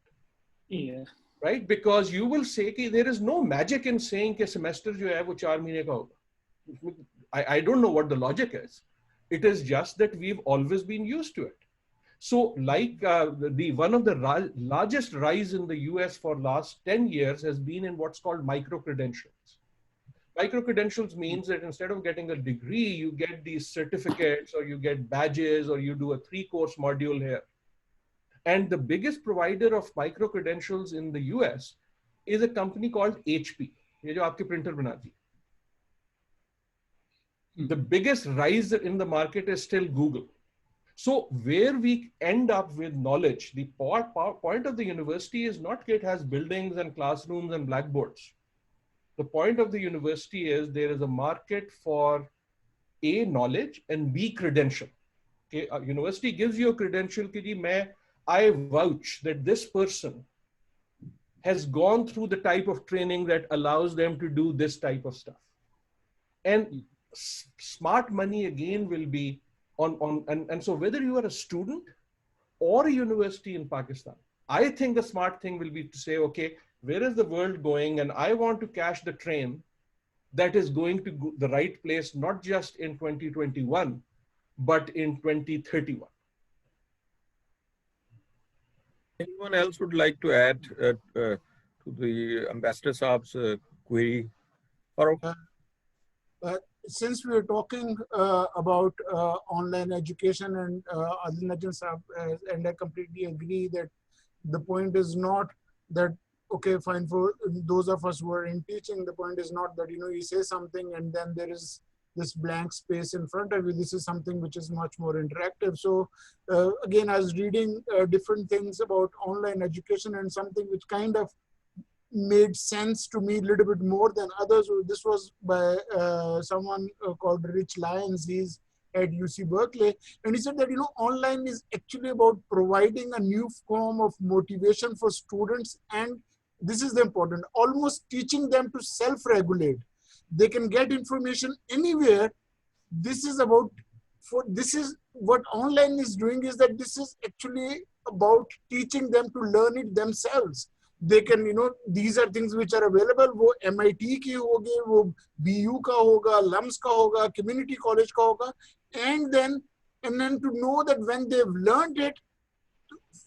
Speaker 5: Yeah.
Speaker 2: Right? Because you will say that there is no magic in saying that semester jo hai, wo 4 mahine ka hoga. I don't know what the logic is. It is just that we've always been used to it. So like one of the largest rise in the US for last 10 years has been in what's called micro-credentials. Micro-credentials means that instead of getting a degree, you get these certificates or you get badges or you do a 3-course module here. And the biggest provider of micro-credentials in the US is a company called HP. ये जो आपके printer बनाती है. The biggest rise in the market is still Google. So where we end up with knowledge, the point of the university is not that it has buildings and classrooms and blackboards. The point of the university is there is a market for A, knowledge, and B, credential. Okay, a university gives you a credential that I vouch that this person has gone through the type of training that allows them to do this type of stuff. And smart money again will be and so whether you are a student or a university in Pakistan, I think the smart thing will be to say, okay, where is the world going? And I want to catch the train that is going to go the right place, not just in 2021, but in 2031.
Speaker 1: Anyone else would like to add to the Ambassador Saab's query?
Speaker 3: Since we are talking about online education, and Adil Najam Saab, and I completely agree that the point is not that, okay, fine, for those of us who are in teaching, the point is not that, you say something and then there is this blank space in front of you. This is something which is much more interactive. So again, I was reading different things about online education, and something which kind of made sense to me a little bit more than others. This was by someone called Rich Lyons. He's at UC Berkeley, and he said that online is actually about providing a new form of motivation for students, and this is the important, almost teaching them to self-regulate. They can get information anywhere. This is about, this is what online is doing, is that this is actually about teaching them to learn it themselves. They can, these are things which are available. वो MIT की होगी, वो BU का होगा, LUMS का होगा, community college का होगा, and then to know that when they've learned it,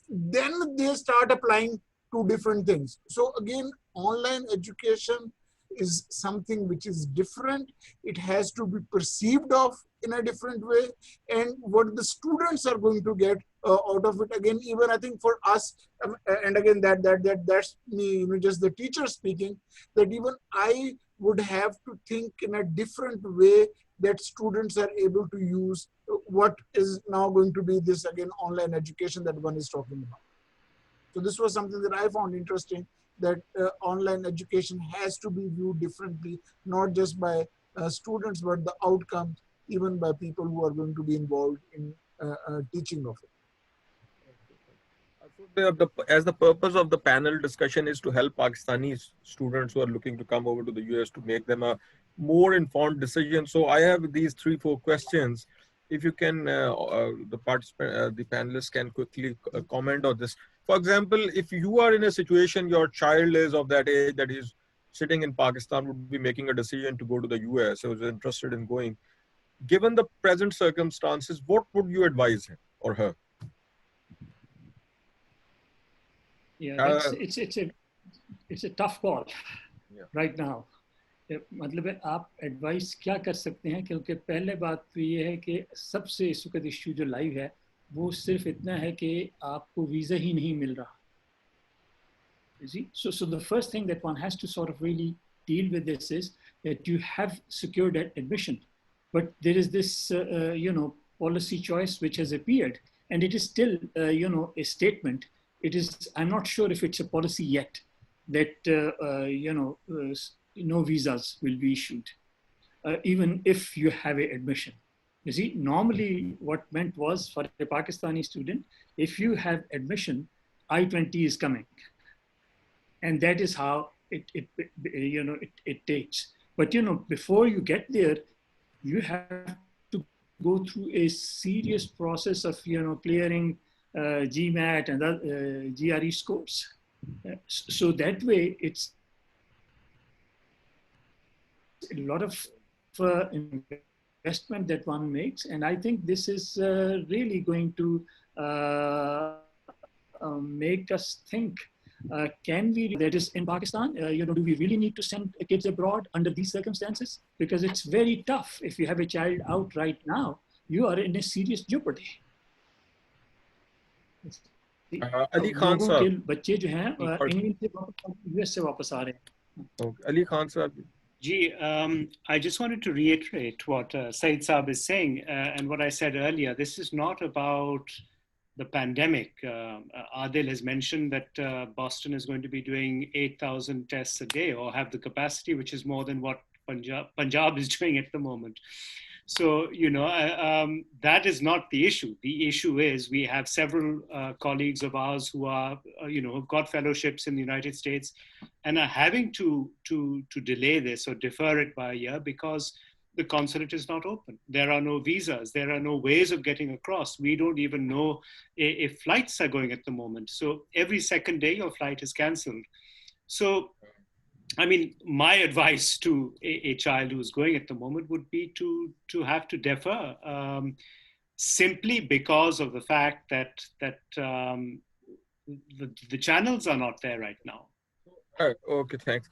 Speaker 3: then they start applying to different things. So again, online education is something which is different. It has to be perceived of in a different way, and what the students are going to get out of it. Again, even I think for us, and again that's me, just the teacher speaking, that even I would have to think in a different way that students are able to use what is now going to be this, again, online education that one is talking about. So this was something that I found interesting, that online education has to be viewed differently, not just by students, but the outcomes, even by people who are going to be involved in teaching of it.
Speaker 1: As the purpose of the panel discussion is to help Pakistani students who are looking to come over to the US to make them a more informed decision. So I have these 3-4 questions. If you can, the panelists can quickly comment on this. For example, if you are in a situation, your child is of that age that is sitting in Pakistan, would be making a decision to go to the US, so is interested in going. Given the present circumstances, what would you advise him or her?
Speaker 5: Yeah, it's a tough call right now. मतलब है, आप advice क्या कर सकते हैं, क्योंकि पहले बात तो ये है कि सबसे इस वक्त इश्यू जो लाइव है वो सिर्फ इतना है कि आपको वीज़ा ही नहीं मिल रहा. So the first thing that one has to sort of really deal with this is that you have secured admission, but there is this policy choice which has appeared, and it is still a statement. It is, I'm not sure if it's a policy yet, that no visas will be issued, even if you have an admission. You see, normally what meant was, for a Pakistani student, if you have admission, I-20 is coming. And that is how it takes. But, before you get there, you have to go through a serious process of, clearing GMAT and GRE scores. So that way, it's a lot of investment that one makes. And I think this is really going to make us think, can we, that is in Pakistan, do we really need to send kids abroad under these circumstances? Because it's very tough. If you have a child out right now, you are in a serious jeopardy.
Speaker 1: Ali Khan sir,
Speaker 5: बच्चे जो हैं England से US से वापस आ रहे हैं.
Speaker 1: Ali Khan sir.
Speaker 4: Gee, I just wanted to reiterate what Said Saab is saying, and what I said earlier. This is not about the pandemic. Adil has mentioned that Boston is going to be doing 8,000 tests a day, or have the capacity, which is more than what Punjab is doing at the moment. So, that is not the issue. The issue is we have several colleagues of ours who are, who've got fellowships in the United States and are having to delay this or defer it by a year because the consulate is not open. There are no visas. There are no ways of getting across. We don't even know if flights are going at the moment. So every second day your flight is canceled. So, I mean, my advice to a child who's going at the moment would be to have to defer, simply because of the fact that the channels are not there right now.
Speaker 1: Okay, thanks.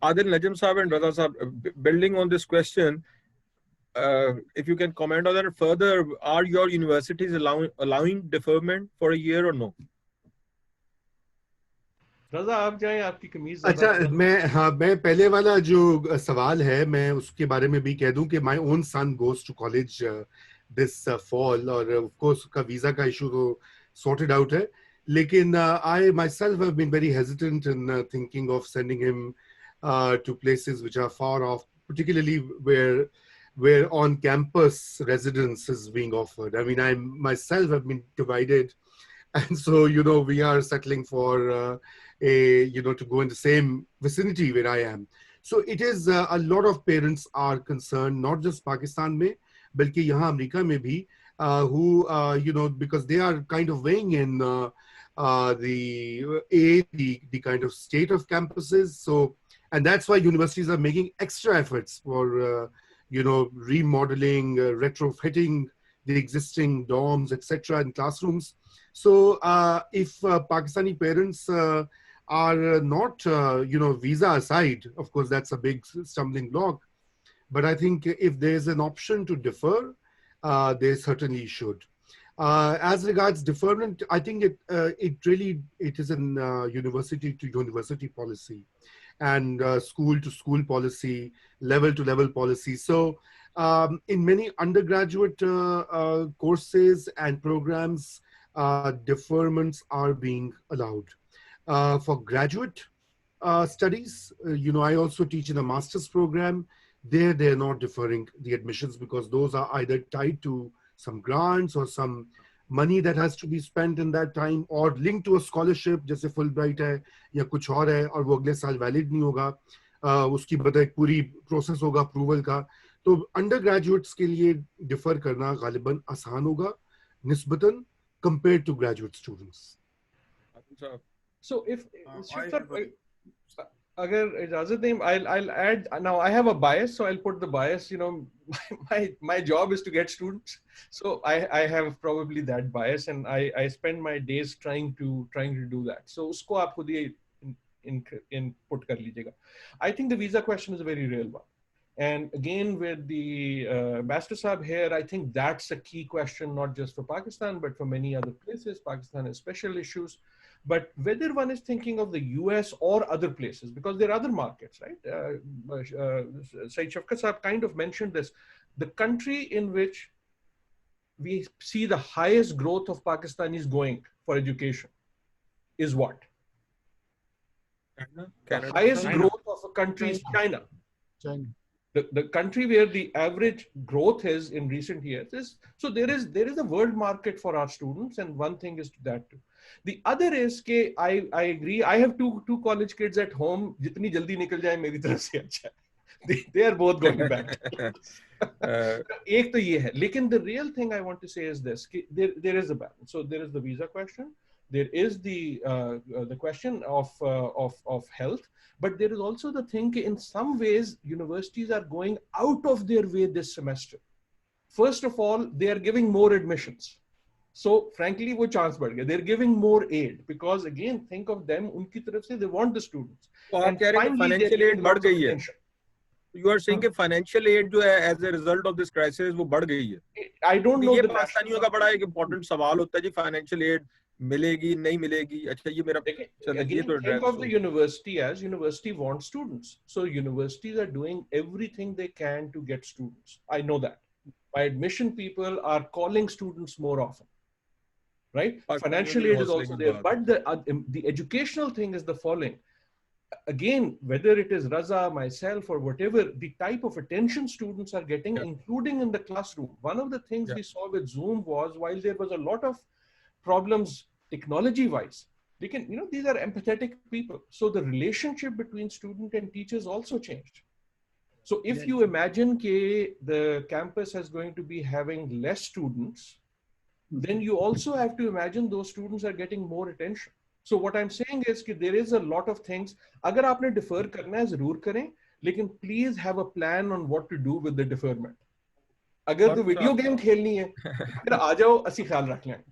Speaker 1: Adil Najam Saab and Raza Saab, building on this question, if you can comment on that further, are your universities allowing deferment for a year or no?
Speaker 2: रज़ा आप जाएं, आपकी कमीज
Speaker 6: अच्छा, मैं पहले वाला जो सवाल है मैं उसके बारे में भी कह दूं कि my own son goes to college this fall और of course उसका वीजा का इशू तो sorted out है, लेकिन I myself have been very hesitant in thinking of sending him to places which are far off, particularly where on campus residence is being offered. I mean, I myself have been divided, and so we are settling for to go in the same vicinity where I am. So it is a lot of parents are concerned, not just Pakistan mein, balki yahan America mein bhi, who because they are kind of weighing in the kind of state of campuses. So, and that's why universities are making extra efforts for remodeling, retrofitting the existing dorms, etc., and classrooms. So if Pakistani parents are not, visa aside, of course, that's a big stumbling block. But I think if there's an option to defer, they certainly should. As regards deferment, I think it is an university to university policy and school to school policy, level to level policy. So in many undergraduate courses and programs, deferments are being allowed. For graduate studies, I also teach in a master's program. They're not deferring the admissions because those are either tied to some grants or some money that has to be spent in that time or linked to a scholarship, जैसे Fulbright है या कुछ और है और वो अगले साल valid नहीं होगा, उसकी बता एक पूरी process होगा approval का, तो undergraduates के लिए defer करना गालिबन आसान होगा निस्बतन compared to graduate students.
Speaker 2: So if अगर इजाजत दें, I'll add. Now I have a bias, so I'll put the bias. My job is to get students, so I have probably that bias, and I spend my days trying to do that. So उसको आप खुद ही input कर लीजिएगा. I think the visa question is a very real one, and again with the Ambassador Saab here, I think that's a key question, not just for Pakistan but for many other places. Pakistan has special issues. But whether one is thinking of the US or other places, because there are other markets, right? Saeed Shafkat Saab kind of mentioned this. The country in which we see the highest growth of Pakistanis going for education is what?
Speaker 1: China.
Speaker 2: The highest growth of a country is China. The country where the average growth is in recent years is, so there is a world market for our students, and one thing is that too. The other is कि I agree. I have two college kids at home. जितनी जल्दी निकल जाए मेरी तरफ से अच्छा है. They are both going back. एक तो ये है. लेकिन the real thing I want to say is this: कि there is a balance. So there is the visa question. There is the question of health. But there is also the thing that in some ways, universities are going out of their way this semester. First of all, they are giving more admissions. So frankly, वो chance बढ़ गया. They're giving more aid because again, think of them. उनकी तरफ से they want the students.
Speaker 1: And financial aid बढ़ गई है. You are saying that financial aid जो है as a result of this crisis वो बढ़ गई है.
Speaker 2: I don't know.
Speaker 1: ये पाकिस्तानियों का बड़ा एक important सवाल होता है जी, financial aid मिलेगी नहीं मिलेगी. अच्छा ये मेरा
Speaker 2: think of the university as university wants students, so universities are doing everything they can to get students. I know that by admission people are calling students more often, right? Financial aid is also there, but the educational thing is the following: again, whether it is Raza, myself, or whatever, the type of attention students are getting, including in the classroom. One of the things we saw with Zoom was, while there was a lot of problems technology-wise, they can, you know, these are empathetic people. So the relationship between student and teachers also changed. So if you imagine the campus is going to be having less students, then you also have to imagine those students are getting more attention. So what I'm saying is that there is a lot of things. अगर आपने defer करना है जरूर करें, लेकिन please have a plan on what to do with the deferment. अगर तो video game खेलनी है, फिर आ जाओ, असी ख्याल रख लें.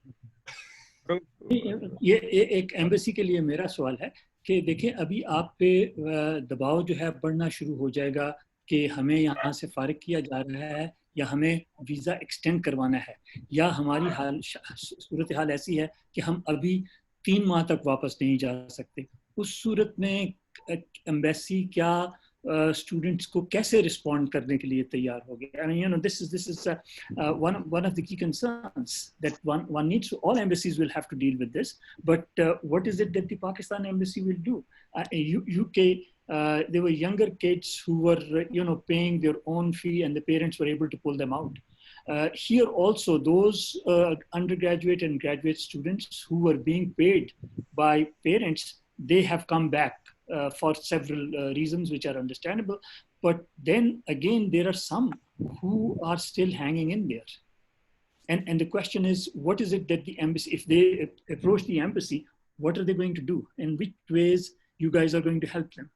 Speaker 5: ये एक एम्बेसी के लिए मेरा सवाल है कि देखिए अभी आप पे दबाव जो है बढ़ना शुरू हो जाएगा कि हमें यहाँ से फारिग किया जा रहा है या हमें वीज़ा एक्सटेंड करवाना है, या हमारी सूरत हाल ऐसी है कि हम अभी 3 माह तक वापस नहीं जा सकते. उस सूरत में एम्बेसी क्या students को कैसे respond करने के लिए तैयार हो गए? I mean, you know, this is one of the key concerns that one needs to. All embassies will have to deal with this, but what is it that the Pakistan embassy will do? UK, there were younger kids who were, you know, paying their own fee, and the parents were able to pull them out. Here also, those undergraduate and graduate students who were being paid by parents, they have come back. For several reasons which are understandable, but then again there are some who are still hanging in there, and the question is, what is it that the embassy, if they approach the embassy, what are they going to do? In which ways you guys are going to help them?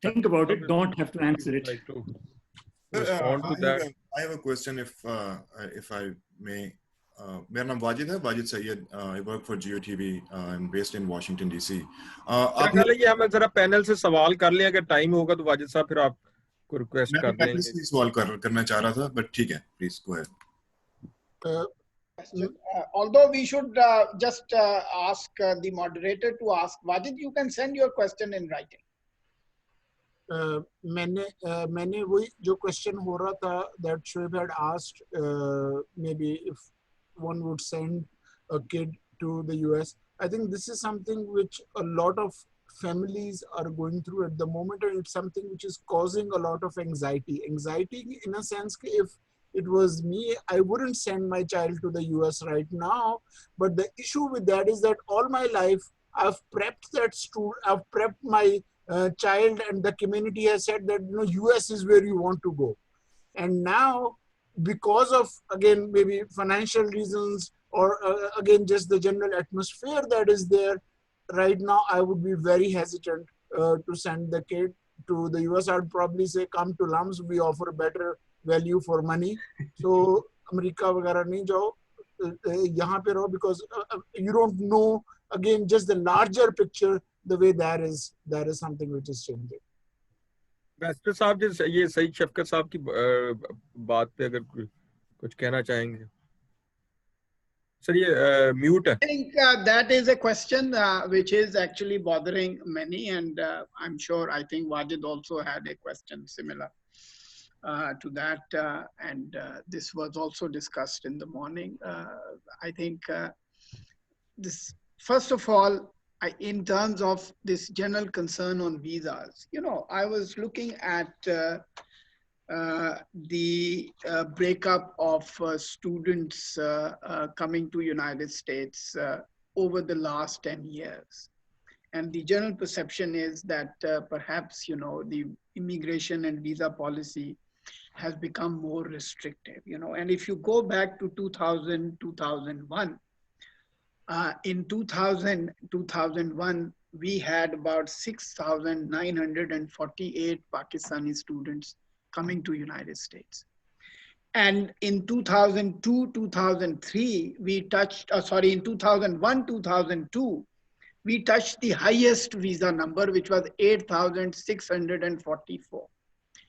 Speaker 5: Think about it. Don't have to answer it.
Speaker 8: I have a question, if I may. मेरा नाम वाजिद है, Wajid Syed. I work for GeoTV. I'm based in Washington DC.
Speaker 1: आपने हमें जरा panel से सवाल कर लिया, अगर टाइम होगा तो वाजिद साहब फिर आप को रिक्वेस्ट कर देंगे.
Speaker 8: मैं सवाल करना चाह रहा था, but ठीक है, please go ahead.
Speaker 7: Although we should just ask the moderator to ask Wajid, you can send your question in writing.
Speaker 3: मैंने वही जो question हो रहा था that Shoaib had asked, maybe if one would send a kid to the US. I think this is something which a lot of families are going through at the moment, and it's something which is causing a lot of anxiety. Anxiety in a sense, if it was me, I wouldn't send my child to the US right now. But the issue with that is that all my life, I've prepped that student, I've prepped my child, and the community has said that, you know, US is where you want to go. And now, because of, again, maybe financial reasons, or again, just the general atmosphere that is there right now, I would be very hesitant to send the kid to the US. I'd probably say, come to LUMS, we offer better value for money. So, America वगैरह नहीं जाओ, यहाँ पे रहो, because you don't know, again, just the larger picture, the way that is something which is changing.
Speaker 1: Barrister साहब, ये सईद शफकत साहब की बात पे अगर कुछ कहना चाहेंगे. सर ये म्यूट है.
Speaker 7: I think that is a question which is actually bothering many, and I'm sure, I think Wajid also had a question similar to that, and this was also discussed in the morning. I think this, first of all, in terms of this general concern on visas, you know, I was looking at the breakup of students coming to United States over the last 10 years. And the general perception is that perhaps, you know, the immigration and visa policy has become more restrictive, you know. And if you go back to 2000, 2001, in 2001, we had about 6,948 Pakistani students coming to United States. And in 2002, 2003, we touched, in 2001, 2002, we touched the highest visa number, which was 8,644.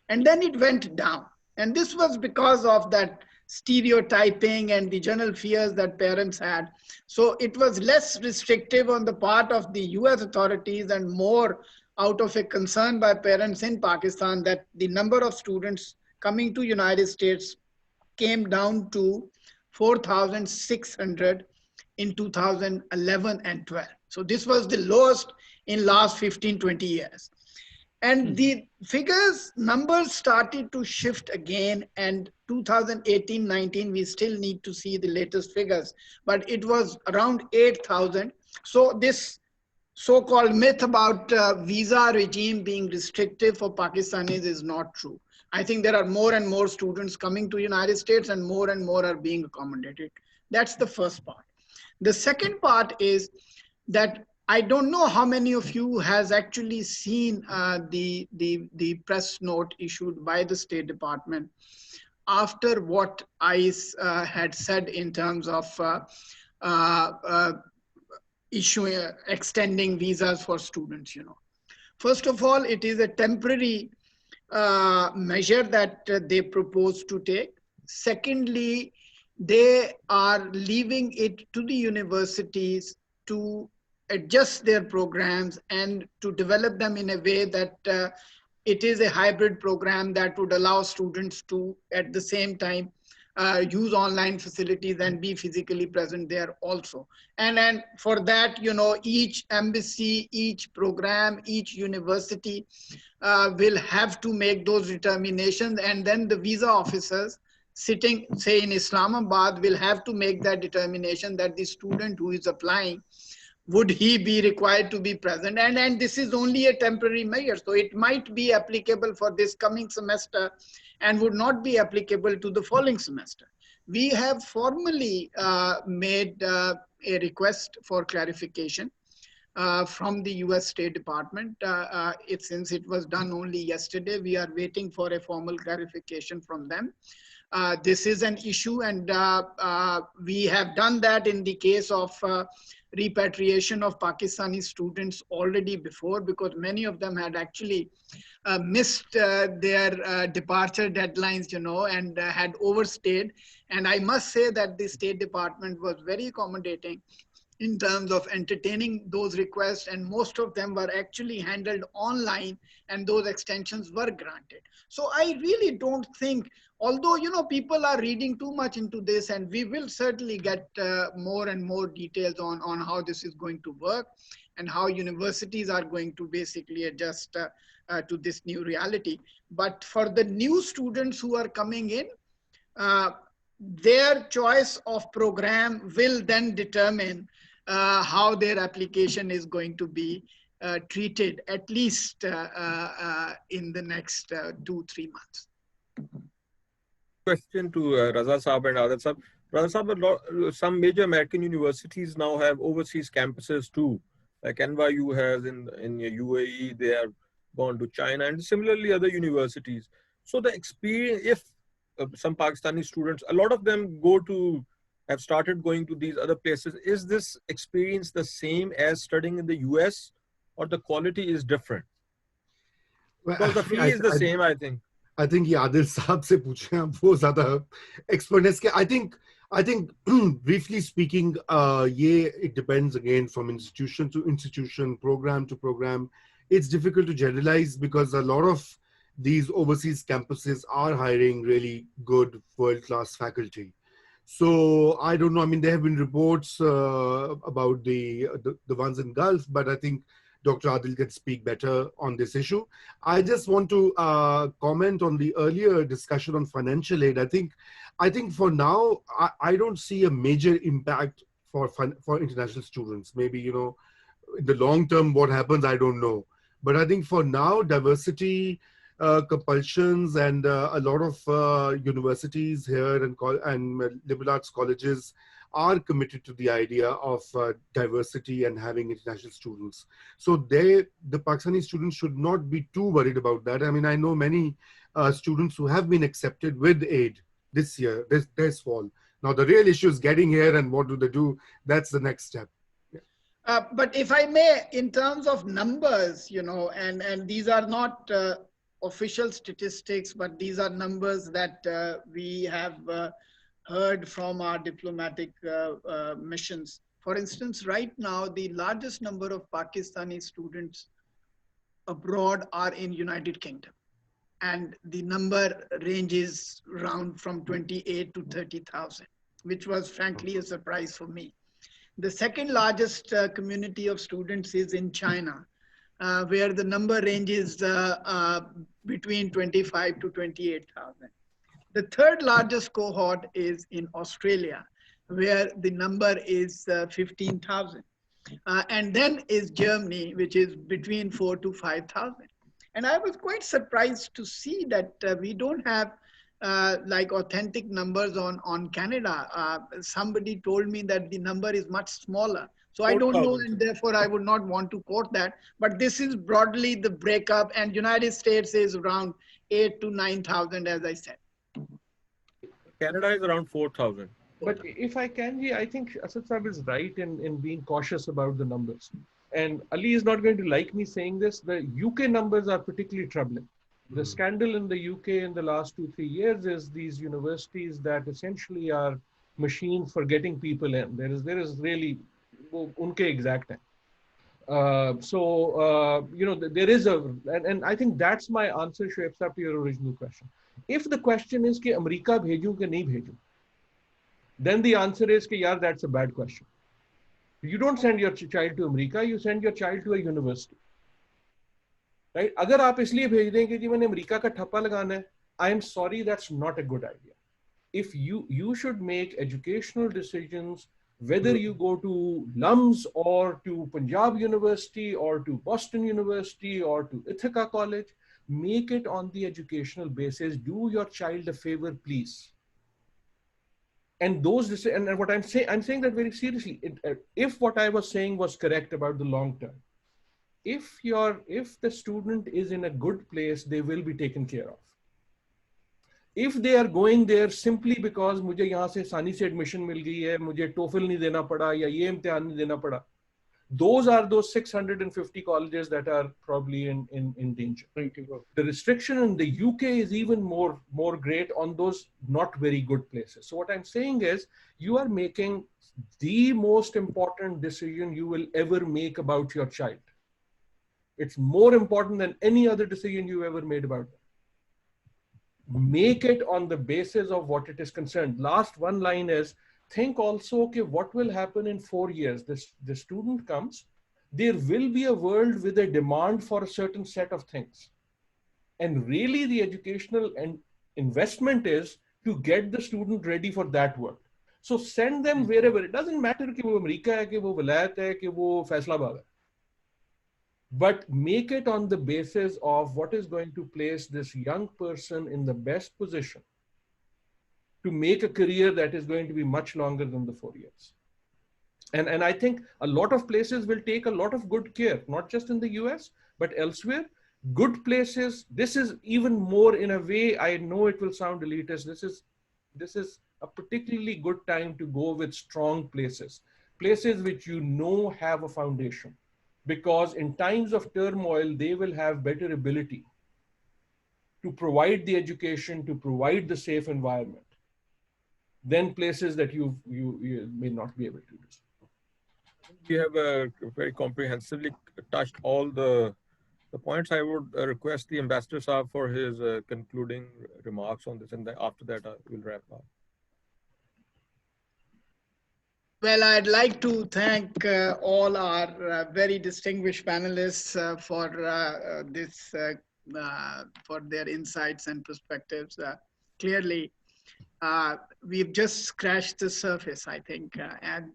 Speaker 7: And then it went down. And this was because of that stereotyping and the general fears that parents had. So it was less restrictive on the part of the US authorities and more out of a concern by parents in Pakistan that the number of students coming to United States came down to 4,600 in 2011 and 12. So this was the lowest in last 15, 20 years. And the numbers started to shift again, and 2018-19, we still need to see the latest figures, but it was around 8,000. So this so-called myth about visa regime being restrictive for Pakistanis is not true. I think there are more and more students coming to United States, and more are being accommodated. That's the first part. The second part is that I don't know how many of you has actually seen the press note issued by the State Department after what ICE had said in terms of extending visas for students. First of all, it is a temporary measure that they propose to take. Secondly, they are leaving it to the universities to adjust their programs and to develop them in a way that it is a hybrid program that would allow students to, at the same time, use online facilities and be physically present there also. And then for that, each embassy, each program, each university will have to make those determinations, and then the visa officers sitting, say, in Islamabad will have to make that determination that the student who is applying, would he be required to be present? And this is only a temporary measure. So it might be applicable for this coming semester and would not be applicable to the following semester. We have formally made a request for clarification from the US State Department. Since it was done only yesterday, we are waiting for a formal clarification from them. This is an issue, and we have done that in the case of repatriation of Pakistani students already before, because many of them had actually missed their departure deadlines, and had overstayed. And I must say that the State Department was very accommodating in terms of entertaining those requests, and most of them were actually handled online, and those extensions were granted. So I really don't think, although people are reading too much into this, and we will certainly get more and more details on how this is going to work and how universities are going to basically adjust to this new reality. But for the new students who are coming in, their choice of program will then determine how their application is going to be treated, at least in the next 2-3 months.
Speaker 1: Question to Raza Saab and Adil Saab. Raza Saab, some major American universities now have overseas campuses too. Like NYU has in UAE, they have gone to China, and similarly other universities. So the experience, if some Pakistani students, a lot of them have started going to these other places, is this experience the same as studying in the US, or the quality is different? Because the fee is the same, I think.
Speaker 6: I think ये आदिल साहब से पूछे आप, वो ज़्यादा expertness के. I think briefly speaking, it depends again from institution to institution, program to program. It's difficult to generalize because a lot of these overseas campuses are hiring really good world-class faculty. So I don't know. I mean, there have been reports about the ones in Gulf, but I think Dr. Adil can speak better on this issue. I just want to comment on the earlier discussion on financial aid. I think for now, I don't see a major impact for international students. Maybe, in the long term, what happens, I don't know. But I think for now, diversity compulsions and a lot of universities here and liberal arts colleges are committed to the idea of diversity and having international students. So the Pakistani students should not be too worried about that. I mean, I know many students who have been accepted with aid this year, this fall. Now, the real issue is getting here, and what do they do? That's the next step.
Speaker 7: Yeah. But if I may, in terms of numbers, and these are not official statistics, but these are numbers that we have heard from our diplomatic missions. For instance, right now, the largest number of Pakistani students abroad are in United Kingdom. And the number ranges around from 28 to 30,000, which was frankly a surprise for me. The second largest community of students is in China, where the number ranges between 25 to 28,000. The third largest cohort is in Australia, where the number is 15,000. And then is Germany, which is between 4 to 5,000. And I was quite surprised to see that we don't have like authentic numbers on Canada. Somebody told me that the number is much smaller. So I don't know, and therefore I would not want to quote that. But this is broadly the breakup, and United States is around 8 to 9,000, as I said.
Speaker 1: Canada is around 4,000.
Speaker 2: But if I can, I think Asad Saab is right in being cautious about the numbers. And Ali is not going to like me saying this. The UK numbers are particularly troubling. The scandal in the UK in the last 2-3 years is these universities that essentially are machines for getting people in. There is really unke exact hai. There is and I think that's my answer, Shoaib Saab, to your original question. If the question is कि America भेजूं कि नहीं भेजूं, then the answer is कि यार, that's a bad question. You don't send your child to America, you send your child to a university. Right? अगर आप इसलिए भेज दें कि जी मैंने अमेरिका का ठप्पा लगाना है, I am sorry, that's not a good idea. If you should make educational decisions, whether you go to LUMS or to Punjab University or to Boston University or to Ithaca College, make it on the educational basis. Do your child a favor, please. And what I'm saying that very seriously. If what I was saying was correct about the long term, if the student is in a good place, they will be taken care of. If they are going there simply because मुझे यहाँ से आसानी से admission मिल गई है, मुझे TOEFL नहीं देना पड़ा या ये इम्तिहान नहीं देना पड़ा, those are those 650 colleges that are probably in danger. The restriction in the UK is even more great on those not very good places. So what I'm saying is, you are making the most important decision you will ever make about your child. It's more important than any other decision you ever made about them. Make it on the basis of what it is concerned. Last one line is, think also, okay, what will happen in 4 years? The student comes, there will be a world with a demand for a certain set of things. And really the educational and investment is to get the student ready for that world. So send them wherever. It doesn't matter कि वो America है, कि वो विलायत है, कि वो फैसलाबाद है. But make it on the basis of what is going to place this young person in the best position to make a career that is going to be much longer than the 4 years. And I think a lot of places will take a lot of good care, not just in the US, but elsewhere. Good places, this is even more in a way, I know it will sound elitist, this is a particularly good time to go with strong places which you know have a foundation. Because in times of turmoil, they will have better ability to provide the education, to provide the safe environment than places that you may not be able to do.
Speaker 1: We have very comprehensively touched all the points. I would request the Ambassador Saab for his concluding remarks on this, and then after that we'll wrap up.
Speaker 7: Well, I'd like to thank all our very distinguished panelists for for their insights and perspectives. Clearly, we've just scratched the surface, I think, and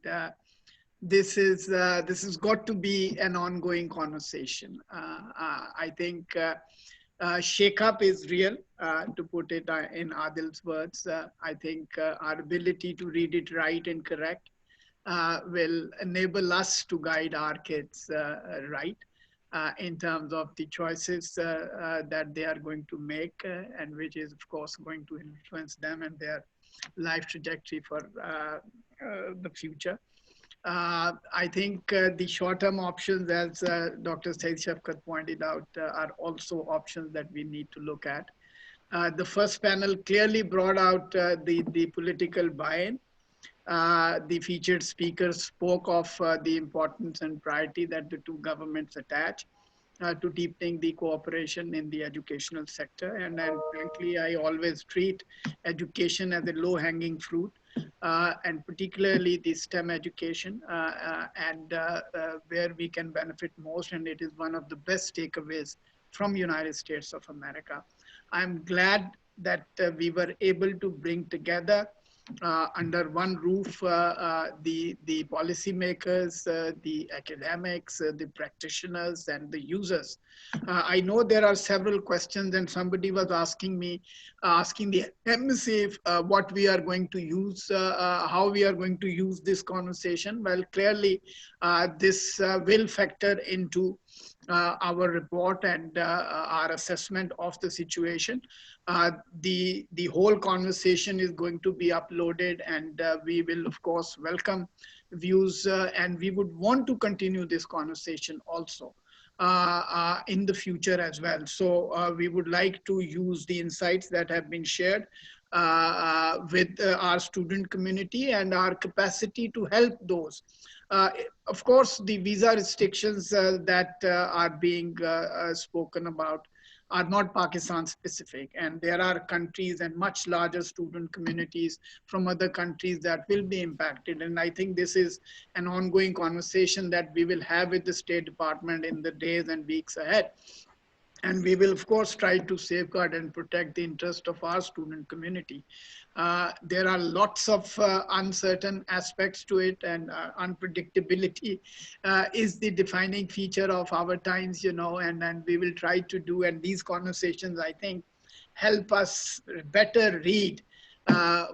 Speaker 7: this is got to be an ongoing conversation. I think shake-up is real, to put it in Adil's words. I think our ability to read it right and correct will enable us to guide our kids right in terms of the choices that they are going to make, and which is, of course, going to influence them and their life trajectory for the future. I think the short-term options, as Dr. Said Shafkat pointed out, are also options that we need to look at. The first panel clearly brought out the political buy-in. The featured speakers spoke of the importance and priority that the two governments attach to deepening the cooperation in the educational sector. And frankly, I always treat education as a low-hanging fruit. and particularly the STEM education, and where we can benefit most, and it is one of the best takeaways from United States of America. I'm glad that we were able to bring together under one roof the policymakers, the academics, the practitioners, and the users. I know there are several questions, and somebody was asking me, asking the embassy what we are going to use, how we are going to use this conversation. Well, clearly this will factor into our report and our assessment of the situation. The whole conversation is going to be uploaded, and we will of course welcome views, and we would want to continue this conversation also in the future as well. So we would like to use the insights that have been shared with our student community and our capacity to help those. Of course, the visa restrictions that are being spoken about are not Pakistan specific, and there are countries and much larger student communities from other countries that will be impacted. And I think this is an ongoing conversation that we will have with the State Department in the days and weeks ahead. And we will, of course, try to safeguard and protect the interest of our student community. There are lots of uncertain aspects to it, and unpredictability is the defining feature of our times, you know, and we will try to do, and these conversations, I think, help us better read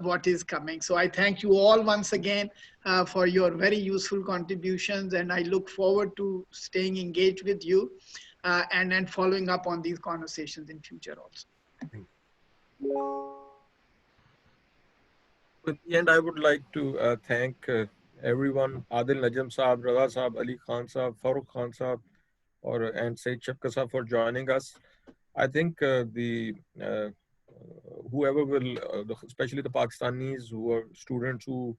Speaker 7: what is coming. So I thank you all once again for your very useful contributions, and I look forward to staying engaged with you. And then following up on these conversations in future also.
Speaker 1: In the end, I would like to thank everyone, Adil Najam Saab, Raza Saab, Ali Khan Saab, Farooq Khan Saab, and Saeed Shafkat Saab for joining us. I think whoever will, especially the Pakistanis who are students who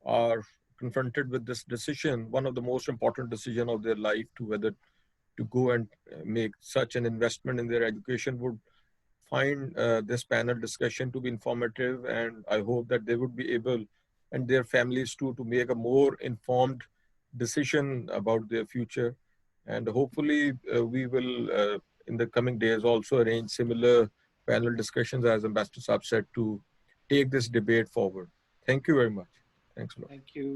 Speaker 1: are confronted with this decision, one of the most important decisions of their life, to whether to go and make such an investment in their education, would find this panel discussion to be informative, and I hope that they would be able, and their families too, to make a more informed decision about their future. And hopefully we will in the coming days also arrange similar panel discussions, as Ambassador Saab said, to take this debate forward. Thank you very much. Thanks a lot.
Speaker 5: Thank you.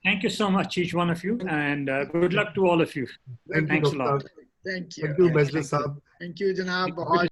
Speaker 5: Thank you so much, each one of you, and good luck to all of you.
Speaker 6: Thank
Speaker 5: Thanks
Speaker 6: you,
Speaker 5: a lot.
Speaker 7: Thank you.
Speaker 6: Thank you, Majlis Saab.
Speaker 7: Thank you, Janab.